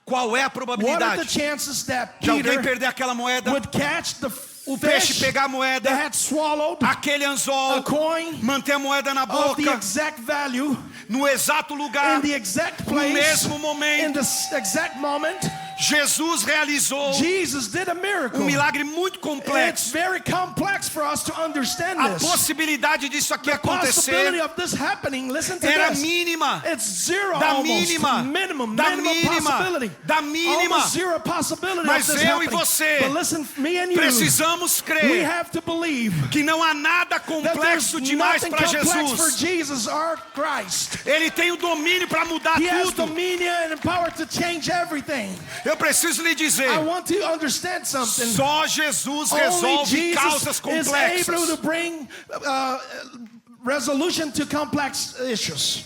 Qual é a What are the probabilidade chances that de alguém Peter perder aquela moeda, would catch the o peixe fish pegar a that moeda, had swallowed aquele a anzol, coin manter a moeda na of the boca, exact value no exato lugar, in the exact no place mesmo in momento? the exact moment? Jesus realizou Jesus did a miracle. milagre muito It's complexo. very complex for us to understand A this. possibilidade disso aqui The possibility acontecer of this happening, listen to era this. mínima. It's zero Da almost. mínima. Minimum. Da minimum mínima. possibility. Da mínima. Almost zero possibility Mas of this eu e happening. você But listen, me and you, Precisamos we crer have to believe que não há nada that there's complexo demais nothing para complex for Jesus. Jesus or Christ. Ele tem o domínio para mudar He has tudo. dominion and power to change everything. Eu preciso lhe dizer, I want to understand something. só Jesus Only resolve Jesus causas is able complexas. to bring resolution to complex issues.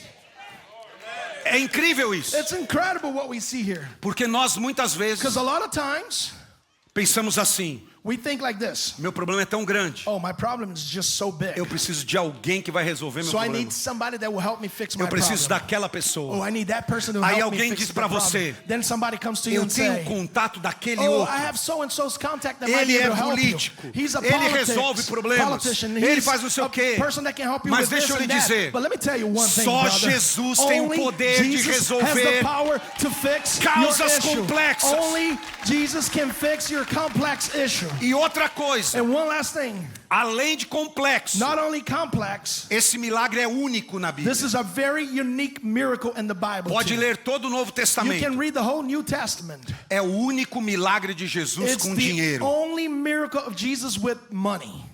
É incrível isso. It's incredible what we see here. Porque nós muitas vezes Because a lot of times pensamos assim, we think like this. meu problema é tão grande, Oh, my problem is just so big. eu preciso de alguém que vai resolver meu So I problema. need somebody that will help me fix my Eu preciso problem. daquela Oh, pessoa. I need that person to Aí help me alguém fix diz the pra problem. você, Then somebody comes to you Eu and tenho say, contato daquele oh, outro. I have so-and-so's contact that might Ele be é able to help político. you. He's a Ele resolve problemas. politician. Ele He's faz não sei o a quê. person that can help you Mas with deixa this eu lhe and that. dizer, But let me tell you one thing, só brother. Jesus tem o Only poder de Jesus resolver has the power to fix causas your issue. complexas. Only Jesus can fix your complex issue. E outra coisa, And one last thing, além de complexo, not only complex, esse milagre é único na Bíblia. this is a very unique miracle in the Bible. Pode too. ler todo o Novo You can Testamento. read the whole New Testament. É o único milagre de Jesus It's com the dinheiro. only miracle of Jesus with money.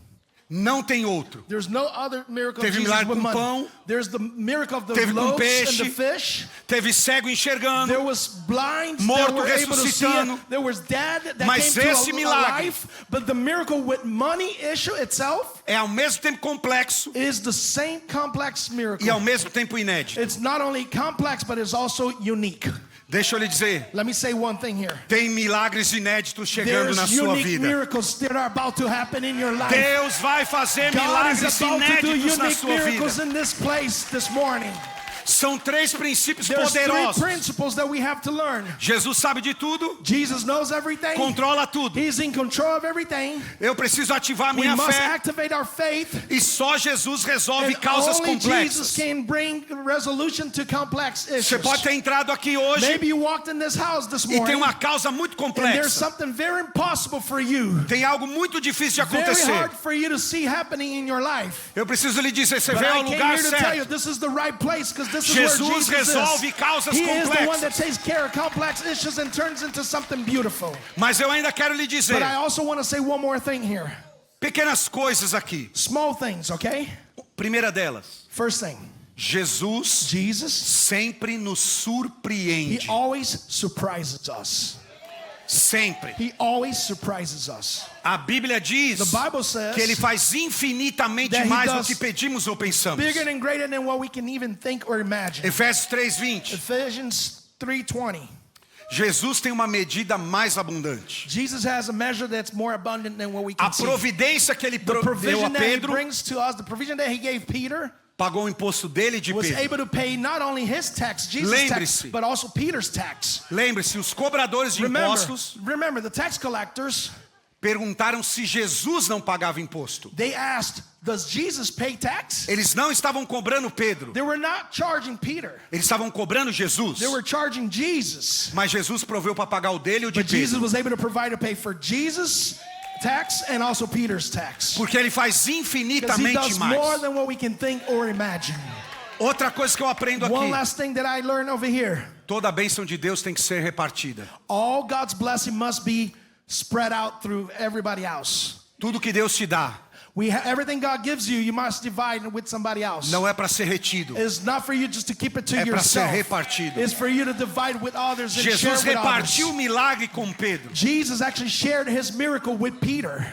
Não tem outro. There's no other miracle Teve of Jesus milagre with com money. pão. There's the miracle of the Teve com loaves peixe. and the fish. Teve cego enxergando. There was blind that Morto were able to see ressuscitando. it. There was dead that Mas came esse to a milagre life. But the miracle with money issue itself É ao mesmo tempo complexo is the same complex miracle. e ao mesmo tempo inédito. It's not only complex, but it's also unique. Deixa eu lhe dizer, Let me say one thing here. tem milagres inéditos chegando na There's sua unique vida. miracles that are about to happen in your life. Deus vai fazer God is milagres about to do inéditos na unique sua vida. miracles in this place this morning. São 3 princípios There's 3 poderosos. principles that we have to learn. Jesus sabe de tudo, Jesus knows everything. controla tudo. He's in control of everything. Eu preciso ativar a We minha must fé activate our faith. e só Jesus resolve And causas only Jesus complexas. can bring resolution to complex Você issues. pode ter entrado aqui hoje Maybe you walked in this house this e tem morning uma causa muito and there's complexa. something very impossible for you. Tem algo muito difícil de Very acontecer. hard for you to see happening in your life. Eu preciso lhe dizer, você But veio I ao came lugar here to tell you certo. this is the right place because this is Jesus where Jesus resolve is. causas He is the one complexas. that takes care of complex issues and turns into something beautiful. Mas eu ainda quero lhe dizer, But I also want to say one more thing here. pequenas coisas aqui. Small things, okay? Primeira delas, First thing, Jesus Jesus, sempre nos He surpreende. always surprises us. Sempre. He always surprises us. A Bíblia diz The Bible says que Ele faz infinitamente that He mais do does que pedimos ou pensamos. bigger and greater than what we can even think or imagine. Efésios 3:20. Ephesians 3:20. Jesus tem uma medida mais abundante. Jesus has a measure that's more abundant than what we A can see. providência que Ele The deu a provision that He Pedro brings to us, the provision that He gave Peter, pagou o imposto dele e de was Pedro. able to pay not only his tax, Jesus' tax, Lembre-se. but also Peter's tax. Lembre-se, os cobradores de impostos Remember, the tax collectors, perguntaram se Jesus não pagava imposto. they asked, does Jesus pay tax? Eles não estavam cobrando Pedro, They were not charging Peter. eles estavam cobrando Jesus. They were charging Jesus. Mas Jesus proveu para pagar o dele e o de But Jesus Pedro. was able to provide to pay for Jesus' tax and also Peter's tax. Porque ele faz Because He infinitamente does more mais. than what we can think or imagine. Outra coisa que eu aprendo One aqui, last thing that I learned over here. toda a bênção de Deus tem que ser repartida. All God's blessing must be spread out through everybody else. Tudo que Deus te dá Everything God gives you, you must divide with somebody else. não é para ser retido. It's not for you just to keep it to É para ser yourself. repartido. It's for you to divide with others and share Jesus with repartiu o others. milagre com Pedro. Jesus actually shared his miracle with Peter.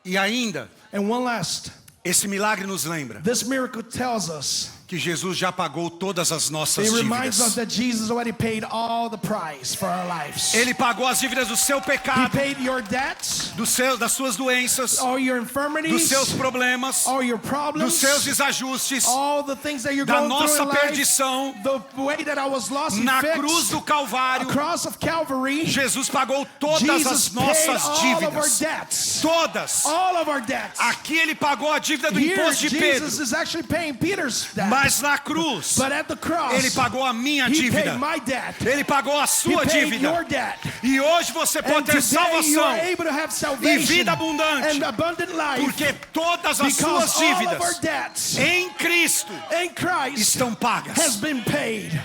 E ainda, And one last, esse milagre nos lembra this miracle tells us, que Jesus já pagou todas as nossas it reminds us dívidas. that Jesus already paid all the price for our lives. Ele pagou as dívidas do seu He pecado, paid your debts, das suas doenças, all your dos infirmities, seus problemas, all your dos problems, seus desajustes, all the things that you're da going through nossa in life, perdição. the way that I was lost and Na fixed, cruz do Calvário, the cross of Calvary, Jesus pagou todas Jesus as paid nossas all of our dívidas. debts. Todas. All of our debts. Aqui ele pagou a dívida do Here, imposto de Pedro. Jesus is actually paying Peter's debt. Mas na cruz, But at the cross, ele pagou a minha He dívida. paid my debt. Ele pagou a He sua paid dívida. your debt. E hoje você And pode ter today you salvação are able to have salvation vida abundante. and abundant life porque todas as suas because all of our dívidas debts em Cristo in Christ estão pagas. has been paid.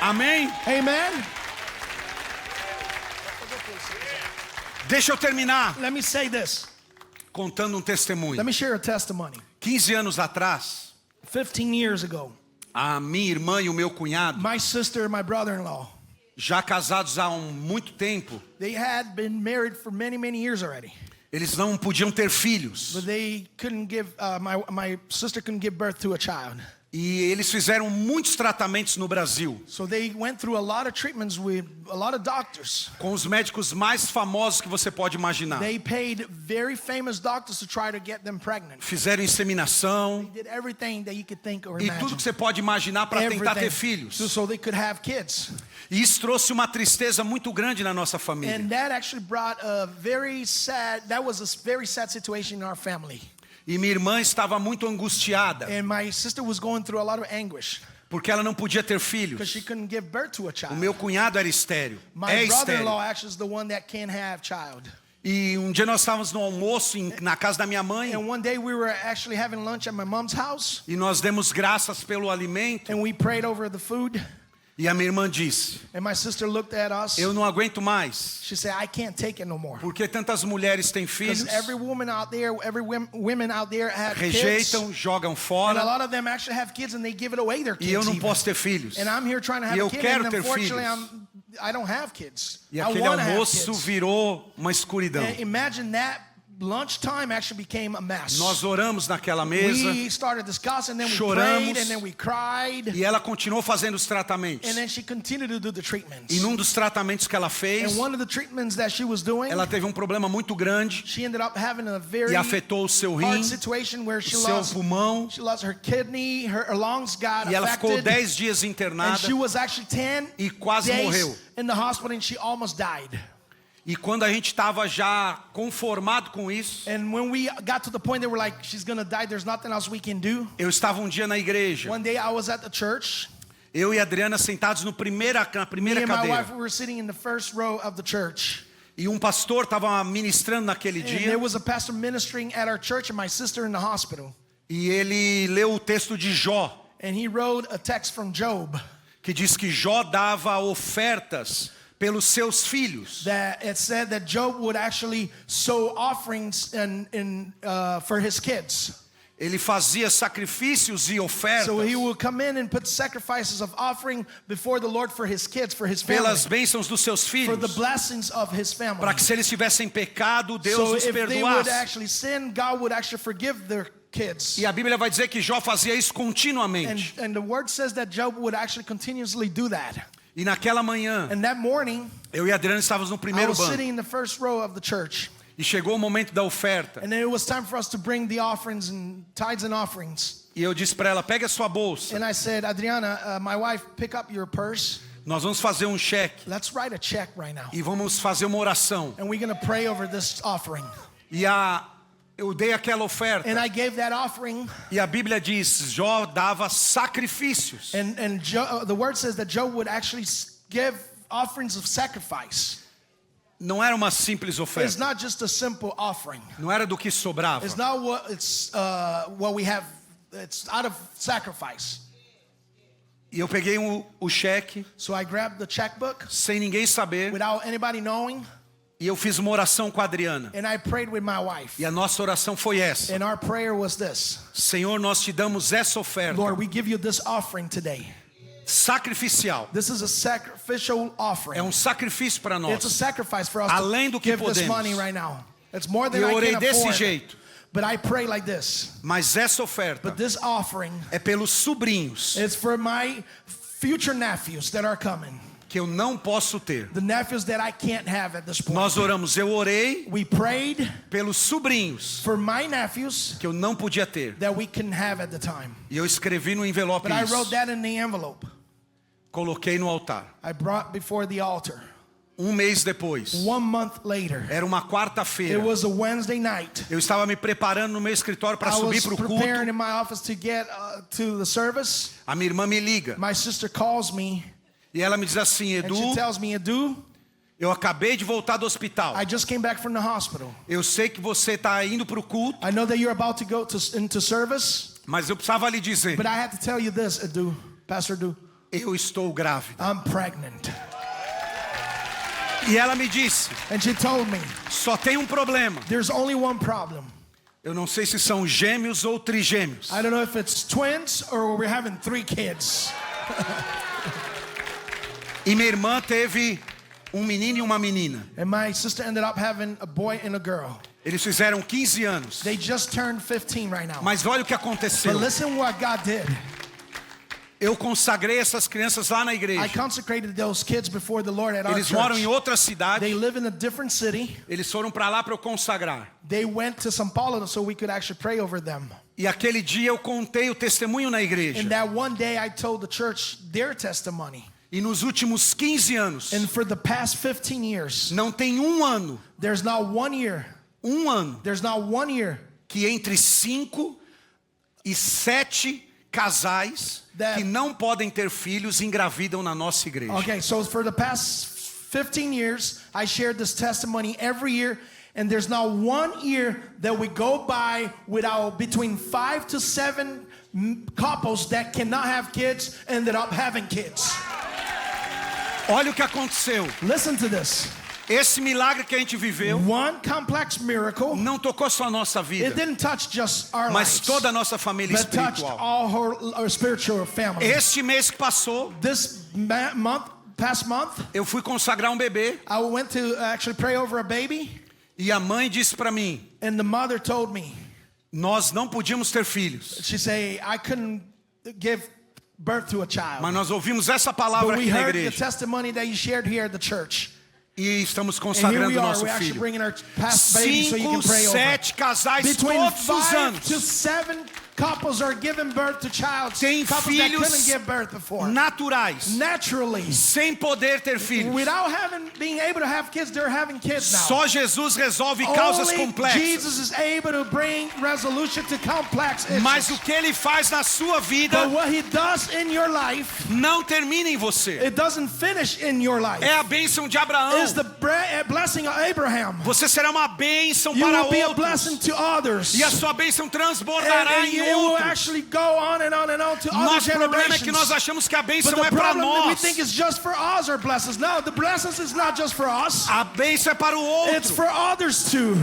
Amém? Amen. Deixa eu terminar Let me say this. contando um testemunho. Let me share a testimony. 15 anos atrás, 15 years ago, a minha irmã e o meu cunhado, my sister and my brother-in-law, já casados há muito tempo, they had been married for many, many years already. eles não podiam ter filhos. But they couldn't give, my sister couldn't give birth to a child. E eles fizeram muitos tratamentos no Brasil, So they went through a lot of treatments with a lot of doctors. com os médicos mais famosos que você pode imaginar. They paid very famous doctors to try to get them pregnant. Fizeram inseminação They did everything that you could think or e imagine. tudo que você pode imaginar para tentar ter filhos. So they could have kids. E isso trouxe uma tristeza muito grande na nossa família. And that actually brought a very sad situation in our family. E minha irmã estava muito angustiada, And my sister was going through a lot of anguish porque ela não podia ter because filhos. she couldn't give birth to a O child. meu cunhado era estéril, My é brother-in-law estéril. actually is the one that can have child. E um dia nós estávamos no almoço na casa da minha mãe And one day we were actually having lunch at my mom's house, e nós demos graças pelo alimento. and we prayed over the food. E a minha irmã disse: And my sister looked at us. eu não aguento mais, She said, I can't take it no more. porque tantas mulheres têm filhos, Because every woman out there, women out there have kids. rejeitam, jogam And a fora, lot of them actually have kids and they give it away their kids. e eu não even. posso ter filhos. And I'm here trying to have E eu a kid quero and ter unfortunately filhos. I don't have kids. E I aquele want to have almoço kids. virou uma escuridão. And imagine that lunchtime actually became a mess. Nós oramos naquela mesa We started discussing, then we Choramos. prayed, and then we cried. e ela continuou fazendo os tratamentos. And then she continued to do the treatments. E num dos tratamentos que ela fez, And one of the treatments that she was doing, ela teve problema muito grande she ended up having a very e afetou o seu rim, hard situation where o seu pulmão, she lost her kidney, her lungs got e ela ficou affected, 10 dias and internada she was actually 10 e quase days morreu. in the hospital, and she almost died. E quando a gente estava já conformado com isso, And when we got to the point that we're like, she's gonna die, there's nothing else we can do. eu estava um dia na igreja, One day I was at the church. eu e a Adriana sentados na primeira Me and my wife cadeira. we were sitting in the first row of the church. E pastor estava ministrando naquele And dia there was a pastor ministering at our church and my sister in the hospital. e ele leu o texto de Jó, And he wrote a text from Job que diz que Jó dava ofertas pelos seus filhos. that it said that Job would actually sow offerings for his kids. Ele fazia sacrifícios e ofertas So he would come in and put sacrifices of offering before the Lord for his kids, for his family, pelas bênçãos dos seus for the filhos, blessings of his family. para que se eles tivessem pecado, Deus So os if they would perdoasse. actually sin, God would actually forgive their kids. E a Bíblia vai dizer que Jó fazia isso continuamente. And the word says that Job would actually continuously do that. E naquela manhã, And that morning, eu e a Adriana estávamos no I primeiro was banco. sitting in the first row of the church. E chegou o momento da oferta. And then it was time for us to bring the offerings and tithes and offerings. E eu disse para ela, pega a sua bolsa. And I said, Adriana, my wife, pick up your purse. Nós vamos fazer um cheque. Let's write a check right now. E vamos fazer uma oração. And we're going to pray over this offering. E eu dei aquela oferta. And I gave that offering. E a Bíblia diz, Jó dava sacrifícios. And the word says that Job would actually give offerings of sacrifice. Não era uma simples It's oferta. not just a simple offering. Não era do que sobrava. It's not what we have. It's out of sacrifice. E eu peguei o cheque, So I grabbed the checkbook sem ninguém saber. without anybody knowing, E eu fiz uma oração com a Adriana. and I prayed with my wife. E a nossa oração foi essa. And our prayer was this: Senhor, nós te damos essa oferta Lord, we give you this offering today. sacrificial. This is a sacrificial offering. É sacrifício para It's a nós. sacrifice for us Além do to que give this podemos. money right now. It's more E than eu I orei can desse afford. jeito. But I pray like this. Mas essa oferta But this offering é pelos sobrinhos is for my future nephews that are coming. que eu não posso ter. The nephews that I can't have at this point. Nós oramos, eu orei We prayed pelos sobrinhos for my nephews que eu não podia ter. that we couldn't have at the time. E eu escrevi no envelope But I wrote isso. that in the envelope. Coloquei no altar. I brought before the altar. Mês depois, 1 month later, era uma it quarta-feira. was a Wednesday night. Eu estava me preparando no meu escritório para I subir was para o preparing culto. in my office to get to the service. A minha irmã me liga My sister calls me e ela me diz assim, and Edu, she tells me, Edu, eu acabei de voltar do hospital. I just came back from the hospital. Eu sei que você está indo para o culto, I know that you're about to go into service, mas eu precisava lhe dizer, but I had to tell you this, Edu, Pastor Edu, eu estou grávida. I'm pregnant. E ela me disse, And she told me, só tem um problema. there's only one problem. Eu não sei se são gêmeos ou trigêmeos. I don't know if it's twins or we're having 3 kids. E minha irmã teve menino e uma menina. And my sister ended up having a boy and a girl. Eles fizeram 15 anos. They just turned 15 right now. Mas olha o que But aconteceu. listen what God did. Eu consagrei essas crianças lá na I igreja. consecrated those kids before the Lord at our Eles moram em church. outra cidade. They live in a different city. Eles foram para lá para eu consagrar. They went to São Paulo so we could actually pray over them. E aquele dia eu contei o testemunho na igreja. And that one day I told the church their testimony. E nos últimos 15 anos, And for the past 15 years, não tem ano, there's not 1 year, ano, there's not 1 year que entre 5 e 7 casais That- que não podem ter filhos engravidam na nossa igreja. Okay, so for the past 15 years, I shared this testimony every year, and there's not 1 year that we go by without between 5 to 7 couples that cannot have kids ended up having kids. Olha o que aconteceu. Listen to this. Esse milagre que a gente viveu One complex miracle, não tocou só a nossa it vida, didn't touch just our mas lives, toda a nossa família but touched espiritual. all our spiritual family. Este mês que passou, This past month, eu fui consagrar um bebê I went to actually pray over a baby. E a mãe disse para mim, And the mother told me, nós não podíamos ter filhos. she said, I couldn't give birth to a child. Mas nós ouvimos essa palavra But we aqui na heard the igreja. testimony that you shared here at the church. E estamos And here consagrando we o are. nosso We're actually filho. bringing our past baby so you can 5, pray over. 7 casais Between todos os 5 to anos 7 couples are giving birth to child. têm Couples that couldn't filhos give birth before. naturais, Naturally. sem poder ter filhos. Without being able to have kids, they're having kids now. Só Jesus resolve causas Only complexas. Jesus is able to bring resolution to complex issues. Mas o que ele faz na sua vida But what he does in your life, não termina em você. it doesn't finish in your life. É a bênção de Abraão. It's the blessing of Abraham. Você será uma bênção You para will be a outros. blessing to others. E a sua bênção transbordará And em it will outros. actually go on and on and on to other Nosso problema é que nós generations. achamos que a But bênção the é para problem that we nós. think is just for us our blessings. No, the blessings is not just for us. A bênção é para o It's outro. for others too.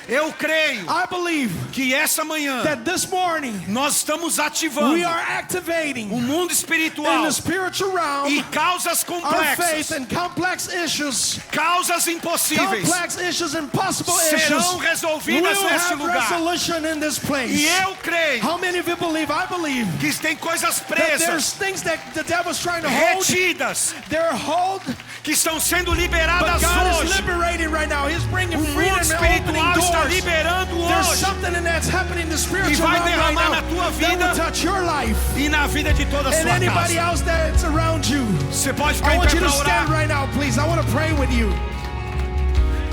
Eu creio I believe que essa manhã that this morning nós estamos ativando we are activating o mundo in espiritual the spiritual realm e causas our faith complexas, and complex issues. causas impossíveis Complex issues, impossible serão issues resolvidas will neste have lugar. resolution in this place. E eu creio How many of you believe? I believe que tem coisas that presas, there's things that the devil's trying to hold. retidas, They're hold, que estão sendo but liberadas God is hoje. liberating right now. He's bringing O freedom mundo and opening espiritual está doors. liberando There's hoje something in that's happening in the e spiritual vai realm right derramar now na tua that vida will touch your life e na vida de toda a and sua anybody casa. else that's around you. Você pode ficar I em want pé you to para stand orar. right now, please. I want to pray with you.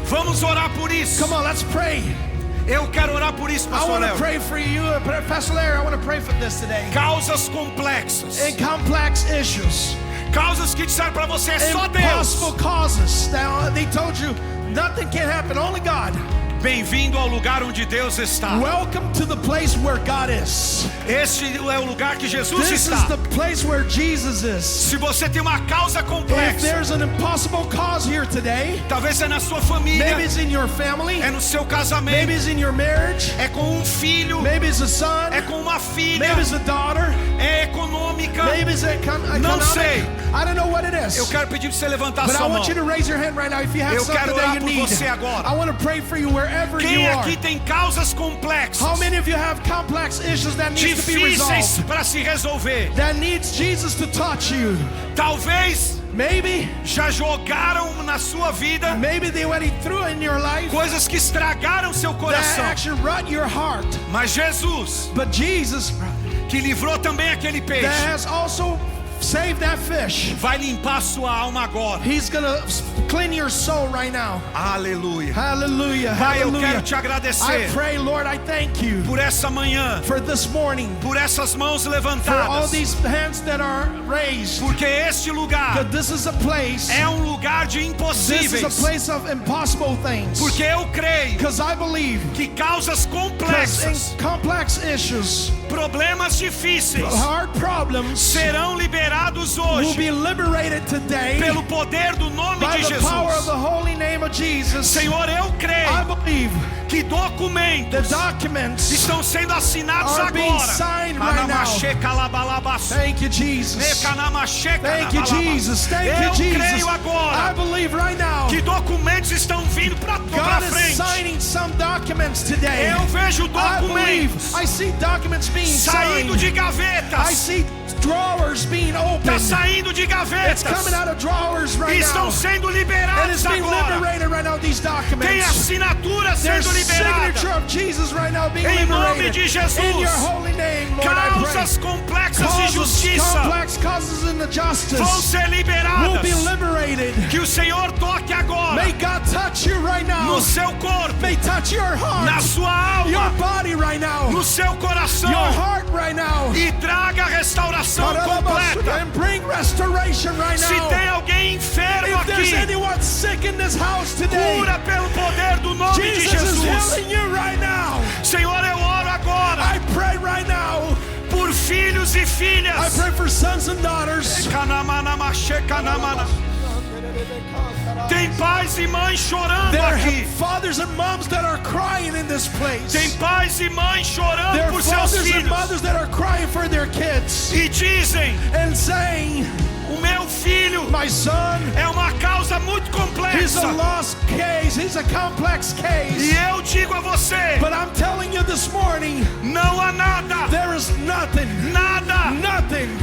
Vamos orar por isso. Come on, let's pray. Eu quero orar por isso, I Pastor want to Léo. pray for you, Pastor Larry. I want to pray for this today. Causas complexas, And complex issues, causas que disseram para você é só Deus. impossible causes. Now they told you nothing can happen, only God. Bem-vindo ao lugar onde Deus está. Welcome to the place where God is. Este é o lugar que Jesus This está. is the place where Jesus is. Se você tem uma causa If complexa, there's an impossible cause here today, talvez é na sua família, maybe it's in your family, é no seu maybe casamento, it's in your marriage, é com um filho, maybe it's a son, é com uma filha, maybe it's a daughter, é econômica. maybe it's Não economic. sei. I don't know what it is. Eu quero pedir para você levantar But I sua mão. want you to raise your hand right now if you have Eu something quero that orar you por need. você agora. I want to pray for you wherever Quem you are. aqui tem causas complexas, How many of you have complex issues that needs to be difíceis resolved? para se resolver? That needs Jesus to touch you. Talvez Maybe já jogaram na sua vida they already threw in your life coisas que estragaram seu that coração. actually rot your heart. Mas Jesus, But Jesus que livrou também aquele that peixe, has also saved that fish. vai limpar sua alma agora. He's gonna clean your soul right now. Aleluia. Hallelujah. Pai, eu Hallelujah. quero te I agradecer pray, Lord, I thank you por essa manhã, for this morning, por essas mãos for all levantadas, these hands that are raised. porque este lugar That this is a place. é um lugar de This is a impossíveis. place of impossible things. Porque eu creio Because I believe que causas because complexas, in complex issues, problemas difíceis, hard problems serão liberados will hoje be liberated today pelo poder do nome by de the power of Jesus. the holy name of Jesus. Senhor, eu I creio believe que the documentos documents estão sendo assinados are being agora. signed right now. Thank you, Jesus. Thank you, Jesus. Thank you, Eu Jesus. creio I agora believe right now que documentos estão vindo para God is frente. signing some documents today. Eu vejo I believe documentos I see documents being saindo signed. de I gavetas. see drawers being Está opened. saindo de It's gavetas. coming out of drawers right E estão now. sendo And it's liberados being agora. liberated right now, these Tem documents. assinatura There's sendo liberada. signature of Jesus right now being Em nome liberated. de Jesus. In your holy name, Lord, I Causas pray. complexas de Causes, justiça complex causes in the vão justice ser will liberadas. be liberated. Que o Senhor toque agora May God touch you right now. no seu corpo, May touch your heart, na sua your alma, body right now, no seu coração your heart right now. e traga restauração completa. And bring restoration right Se now. tem alguém enfermo If there's aqui, anyone sick in this house today, cura pelo poder do nome de Jesus is Jesus. healing you right now. Senhor, eu oro agora I pray right now. por filhos e I filhas. pray for sons and daughters. Tem pais e mães chorando There aqui. are fathers and moms that are crying in this place. Tem pais e mães chorando There are por seus fathers and filhos. mothers that are crying for their kids E dizem, and saying, o meu filho my son, é uma causa muito he's complexa. a lost case. He's a complex E case. eu digo a você, But I'm telling you this morning, não há nada, there is nothing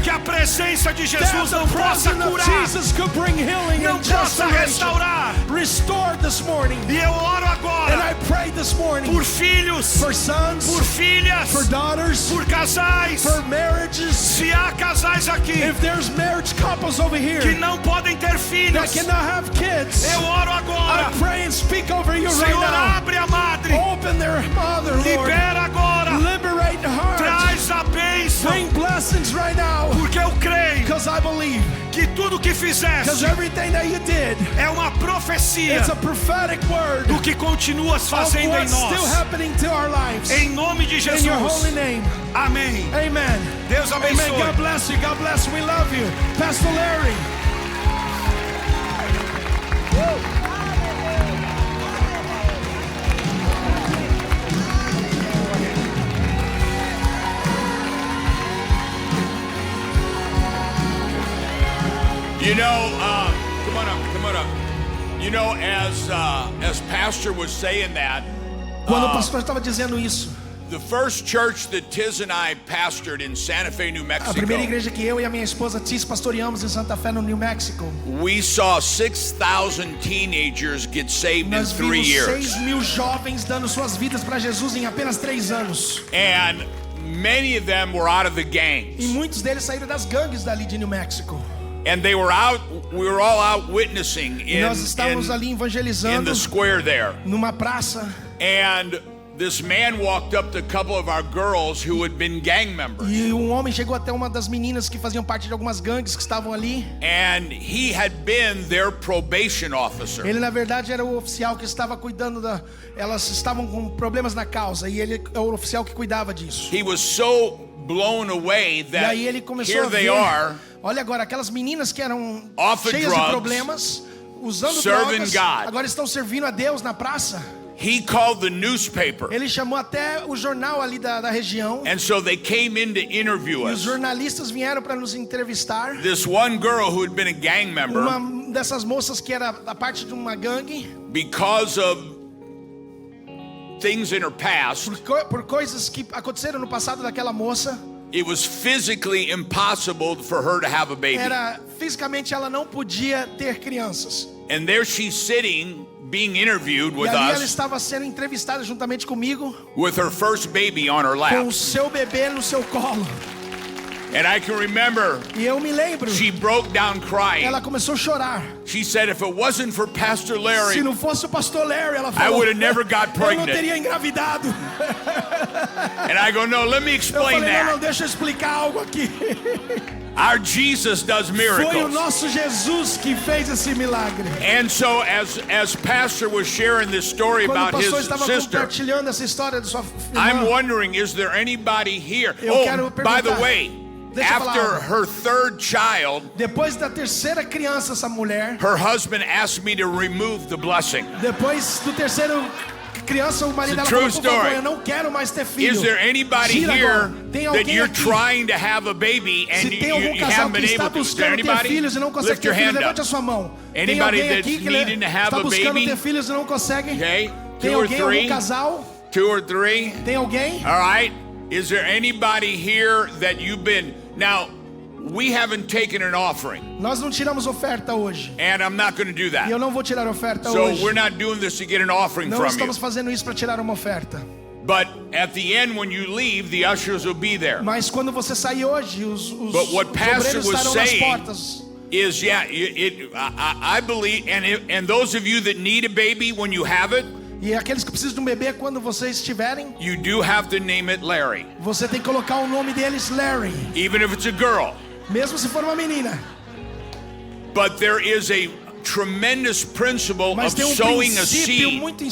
que a presença de that Jesus the não possa presence of curar, Jesus could bring healing não and possa restoration. restaurar. Restore this morning. E eu oro And agora I pray this morning por filhos, for sons, por filhas, for daughters, por casais. for marriages. Se há casais aqui If there's marriage couples over here que não podem ter that filhos, cannot have kids, eu oro agora. I pray and speak over you right Senhor, now. abre a madre, Open their mother, Lord. libera agora, Liberate the heart. traz a bênção, Bring blessings right now. porque eu creio Because I believe. que tudo que Because fizeste everything that you did, é uma profecia it's a prophetic word do que continuas of fazendo em what's still nós. happening to our lives. Em nome de In your holy Jesus. name. Amém. Amen. Deus Amen. abençoe. God bless you. God bless you. We love you. Pastor Larry. You know, come on up. You know, as Pastor was saying that, Quando o pastor estava dizendo isso, the first church that Tiz and I pastored in Santa Fe, New a primeira Mexico, igreja que eu e a minha esposa Tis pastoreamos em Santa Fé, no New Mexico, we saw 6,000 teenagers get saved in nós 3 vimos years. 6.000 jovens dando suas vidas para Jesus em apenas 3 anos. And many of them were out of the E gangs. muitos deles saíram das gangues dali de New Mexico. And we were all out witnessing E nós estávamos ali in evangelizando the square there. numa praça. And this man walked up to a couple of our girls who had been gang members. E um homem chegou até uma das meninas que faziam parte de algumas gangues que estavam ali. And he had been their probation officer. Ele, na verdade, era o oficial que estava cuidando da... Elas estavam com problemas na causa e ele é o oficial que cuidava disso. He was so blown away E that aí ele começou here a they ver... are Olha agora, aquelas meninas que eram Off of cheias drugs, de problemas, usando serving drogas, God. agora estão servindo a Deus na praça. He called the newspaper. Ele chamou até o jornal ali da região. And so they came in to interview E os us. jornalistas vieram para nos entrevistar. This one girl who had been a gang member, Uma dessas moças que era da parte de uma gangue, because of things in her past, por coisas que aconteceram no passado daquela moça, it was physically impossible for her to have a baby. fisicamente ela não podia ter crianças. And there she's sitting, being interviewed E with ali ela us, estava sendo entrevistada juntamente comigo, with her first baby on her com lap. o seu bebê no seu colo. And I can remember E eu me lembro, she broke down crying. ela começou a chorar. She said, if it wasn't for Pastor Se Larry, não fosse o pastor Larry, ela I falou, would have never got eu não pregnant. teria engravidado. And I go, no, let me Eu explain falei, não, that. deixa eu explicar algo aqui. Our Jesus does Foi o miracles. nosso Jesus que fez esse milagre. And so as Pastor was sharing this story Quando o about his pastor estava sister, compartilhando essa história de sua I'm irmã, wondering, is there anybody here? Eu quero Oh, by the perguntar. way, Deixa eu falar after algo. her third child, depois da terceira criança, essa mulher, her husband asked me to remove the blessing. depois do terceiro criança, o marido It's dela a falou, true por favor, story. eu não quero mais ter filho. Is there anybody Tira here agora. Tem that alguém you're aqui? trying to have a baby and Se tem algum you casal haven't que been está able to? Is there buscando ter anybody? filhos e não consegue Lift your ter filhos, hand levante a up. sua mão. Tem Anybody alguém that's aqui que needing to have está a buscando baby? ter filhos e não consegue? Okay, Tem 2 or alguém, algum 3, casal? 2 or 3. Tem alguém? All right. Is there anybody here that you've been now? We haven't taken an offering, Nós não tiramos oferta hoje. and I'm not going to do E that. eu não vou tirar oferta So hoje. we're not doing this to get an offering Não from you. estamos fazendo isso para tirar uma oferta. But at the end, when you leave, the ushers will be there. Mas quando você sair hoje, os But what Pastor obreiros was estarão nas saying portas. is, yeah, I believe, and those of you that need a baby, when you have it, E aqueles que precisam de um bebê, quando vocês tiverem, you do have to name it Larry, você tem que colocar o nome deles Larry, even if it's a girl. mesmo se for uma menina. But there is a tremendous principle Mas of tem um sowing a princípio seed. muito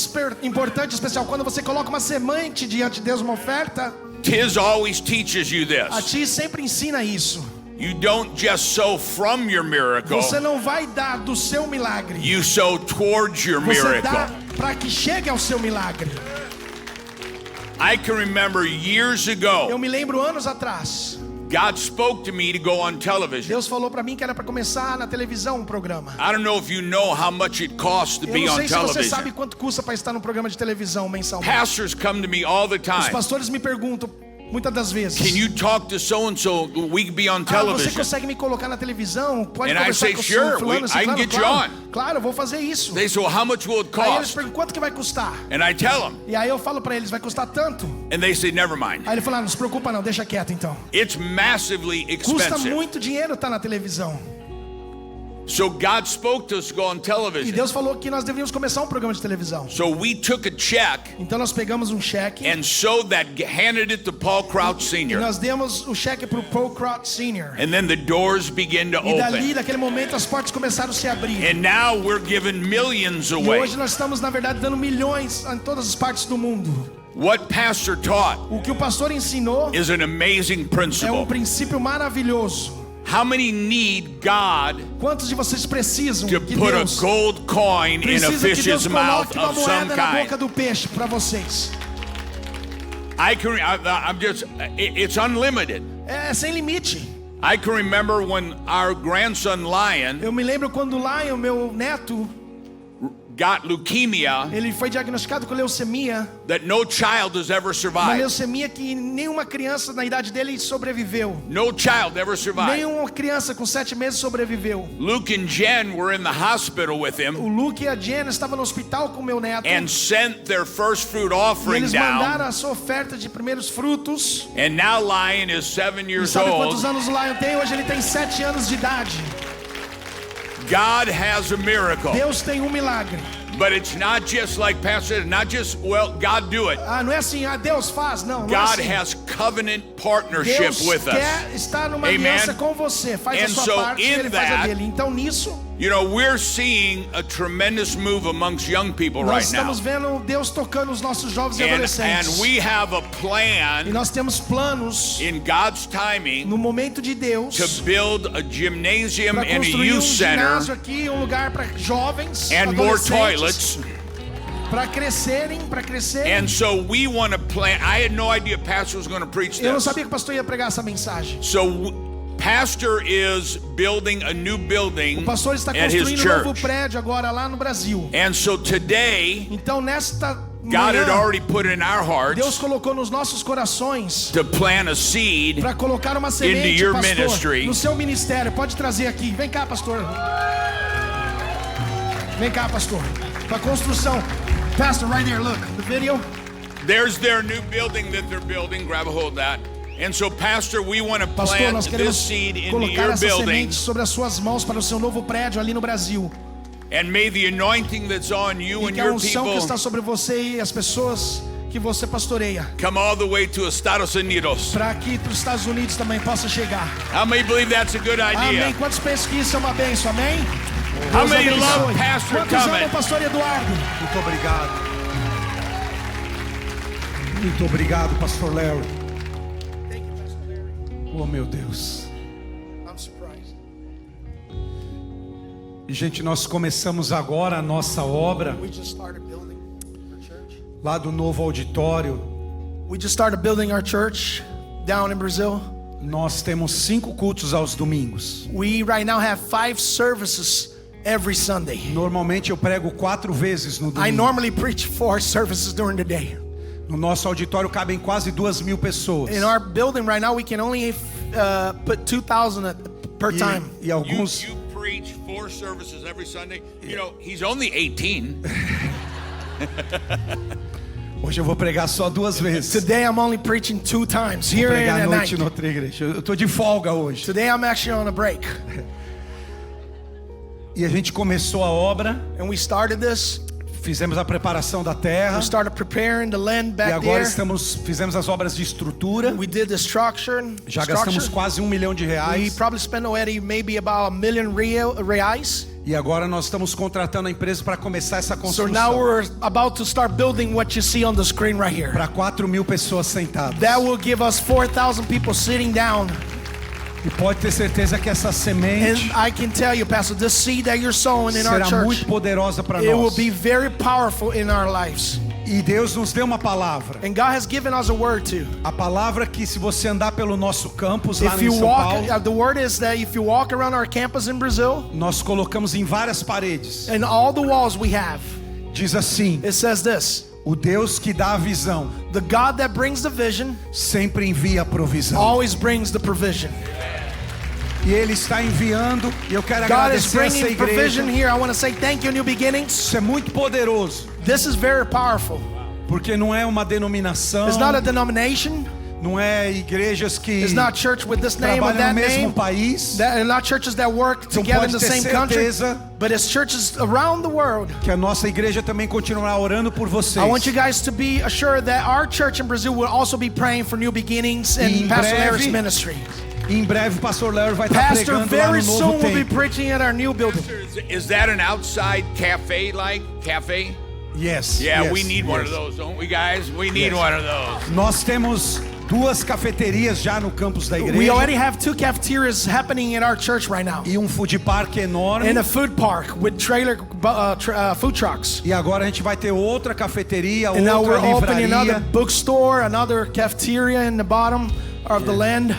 importante, especial. Quando você coloca uma semente diante de Deus, uma oferta, Tiz always teaches you a this. ti sempre ensina isso. You don't just sow from your miracle, Você não vai dar do seu milagre. you sow towards your Você dá miracle. para que chegue ao seu milagre. I can remember years Eu ago me lembro anos atrás, God spoke to me to go on television. Deus falou para mim que era para começar na televisão um programa. I don't know if you know how much it costs to Eu be não on sei se você television. sabe quanto custa para estar num programa de televisão mensalmente. Pastors come to me all the Os time. pastores me perguntam muitas das vezes. Can you talk to so and so? We can be on Você television. consegue me colocar na televisão? Pode And I conversar say, com o sure, fulano, I can ciclano? get you Claro, on. claro, eu vou fazer isso. They say, well, how much will it Aí eles cost? perguntam quanto que vai custar. And I tell them, E aí eu falo para eles, vai custar tanto. and they say, never mind. Aí ele fala, não se preocupa não, deixa quieto então. It's massively Custa expensive. muito dinheiro estar na televisão. So God spoke to us to go on E television. Deus falou que nós deveríamos começar um programa de televisão. So we took a check Então nós pegamos um cheque and sewed that, handed it to Paul Crouch e Sr. nós demos o cheque para o Paul Crouch Sr. And then the doors began to E dali, open. daquele momento, as portas começaram a se abrir. And now we're giving millions E away. hoje nós estamos, na verdade, dando milhões em todas as partes do mundo. What Pastor taught O que o pastor ensinou is an amazing é um principle. princípio maravilhoso. How many need God Quantos de vocês precisam to que put a Deus gold coin in a precisa que Deus fish's mouth coloque uma of some moeda na boca kind? do peixe para vocês? It's unlimited. É sem limite. I can remember when our grandson Lion Eu me lembro quando o Lion, meu neto, got leukemia ele foi diagnosticado com leucemia. that no child has ever Uma survived. leucemia que nenhuma criança na idade dele sobreviveu. No child ever survived. Nenhuma criança com 7 meses sobreviveu. Luke and Jen were in the hospital with him O Luke e a Jenna estavam no hospital com o meu neto. and sent their first fruit E offering eles mandaram down. a sua oferta de primeiros frutos. And now Lion is 7 E years sabe quantos old. anos o Lion tem? Hoje ele tem 7 anos de idade. God has a miracle. Deus tem um milagre. But it's not just like Pastor said, not just, well, God do it. Não é assim, Deus faz, não. Não é God assim. has covenant partnership Deus with us. quer estar numa Amen. aliança com você. Faz a And sua so parte e in ele faz a that, dele. Então nisso, You know, we're seeing a tremendous move amongst young people nós right now. estamos vendo Deus tocando os nossos jovens e And adolescentes. we have a E plan nós temos planos in God's timing no momento de Deus to build a gymnasium para and a construir youth ginásio center aqui, and para jovens, more adolescentes, toilets. para crescerem. And so we want to plan. I had no idea Pastor was going to preach Eu não this. sabia que o pastor ia pregar essa mensagem. So Pastor is building a new building O pastor está at his construindo um novo church. prédio agora lá no Brasil. And so today, Então nesta God had manhã, already put in our Deus hearts colocou nos nossos corações to plant a seed. para colocar uma semente, your pastor, ministry. no seu ministério. Pode trazer aqui. Vem cá, pastor. Vem cá, pastor. Para construção. Pastor, right there, look. The video. There's their new building that they're building. Grab a hold of that. And so, Pastor, we want to Pastor, plant nós this queremos seed into colocar your essa building. semente sobre as suas mãos para o seu novo prédio ali no Brasil. And may the anointing that's on you E and que a your unção que people está sobre você e as pessoas que você pastoreia, come all the way to Estados Unidos. para que para os Estados Unidos também possa chegar. How many believe that's a good idea? Amém. Quantos pensam que isso é uma bênção? Amém? How Deus many abençoe. love Pastor Quantos amam coming? o pastor Eduardo? Muito obrigado. Muito obrigado, pastor Larry. Oh, meu Deus. I'm surprised. E, gente, nós começamos agora a nossa obra We just started building our church. lá do novo auditório. We just started building our church down in Brazil. Nós temos 5 cultos aos domingos. We right now have 5 services every Sunday. Normalmente eu prego 4 vezes no I domingo. normally preach 4 services during the day. No nosso auditório cabem quase 2.000 pessoas. In our building right now, we can only put 2,000 per time. E alguns You preach 4 services every Sunday. You know, he's only 18. Hoje eu vou pregar só 2 vezes. Today I'm only preaching 2 times, Vou here and pregar à at noite night. em outra igreja. Eu tô de folga hoje. Today I'm actually on a break. E a gente começou a obra, And we started this. fizemos a preparação da terra. We started preparing the land E back agora there. fizemos as obras de estrutura. We did the structure. Já gastamos quase R$1 milhão. We probably spent already maybe about $1 million reais. E agora nós estamos contratando a empresa para começar essa So now construção. we're about to start building what you see on the screen right here. Para 4.000 pessoas sentadas. That will give us 4,000 people sitting down. E pode ter certeza que essa And semente I can tell you, Pastor, this seed that you're sowing in our será church, muito poderosa para it will nós. be very powerful in our lives. E Deus nos deu uma palavra. And God has given us a word too. A palavra que se você andar pelo nosso campus lá If em you São walk, Paulo, the word is that if you walk around our campus in Brazil, nós colocamos em várias paredes. and all the walls we have, Diz assim: it says this: o Deus que dá a visão the God that brings the vision sempre envia a provisão. always brings the provision. E Ele está enviando, e eu quero God is agradecer essa bringing igreja. provision here. I want to say thank you, New Beginnings. Isso é muito poderoso, This is very powerful. porque não é uma denominação, It's not a denomination. não é igrejas que It's not church with this name or trabalham that no mesmo name. país. They're not churches that work Então together in pode the ter same country, certeza but it's churches around the world. que a nossa igreja também continuará orando por vocês. I want you guys to be assured that our church in Brazil will also be praying for New Beginnings E em and Pastor breve, Larry's ministry. Em breve o pastor Larry vai estar Pastor pregando lá very no novo soon will be templo. preaching at our new building. Is that an outside cafe like cafe? Yes. Yeah, yes, we need one of those, don't we, guys? We need one of those. Nós temos 2 cafeterias já no campus da igreja We already have 2 cafeterias happening in our church right now, e um food park enorme. and a food park with food trucks. E agora a gente vai ter outra cafeteria, And now outra we're opening another livraria. bookstore, another cafeteria in the bottom of the land.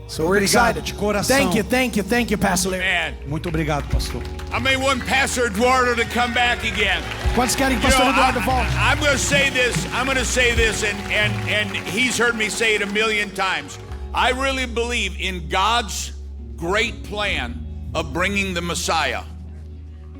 So we're Obrigado excited. de coração. Thank you, Pastor Larry. Man, Muito obrigado, pastor. I may want Pastor Eduardo to come back again. Quantos querem que You know, Pastor Eduardo volte? I'm going to say this. I'm going to say this, and he's heard me say it a million times. I really believe in God's great plan of bringing the Messiah.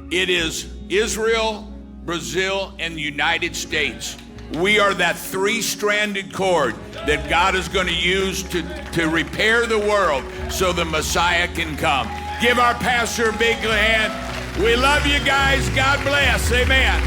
It is Israel, Brazil, and the United States. We are that 3-stranded cord that God is going to use to repair the world so the Messiah can come. Give our pastor a big hand. We love you guys. God bless. Amen.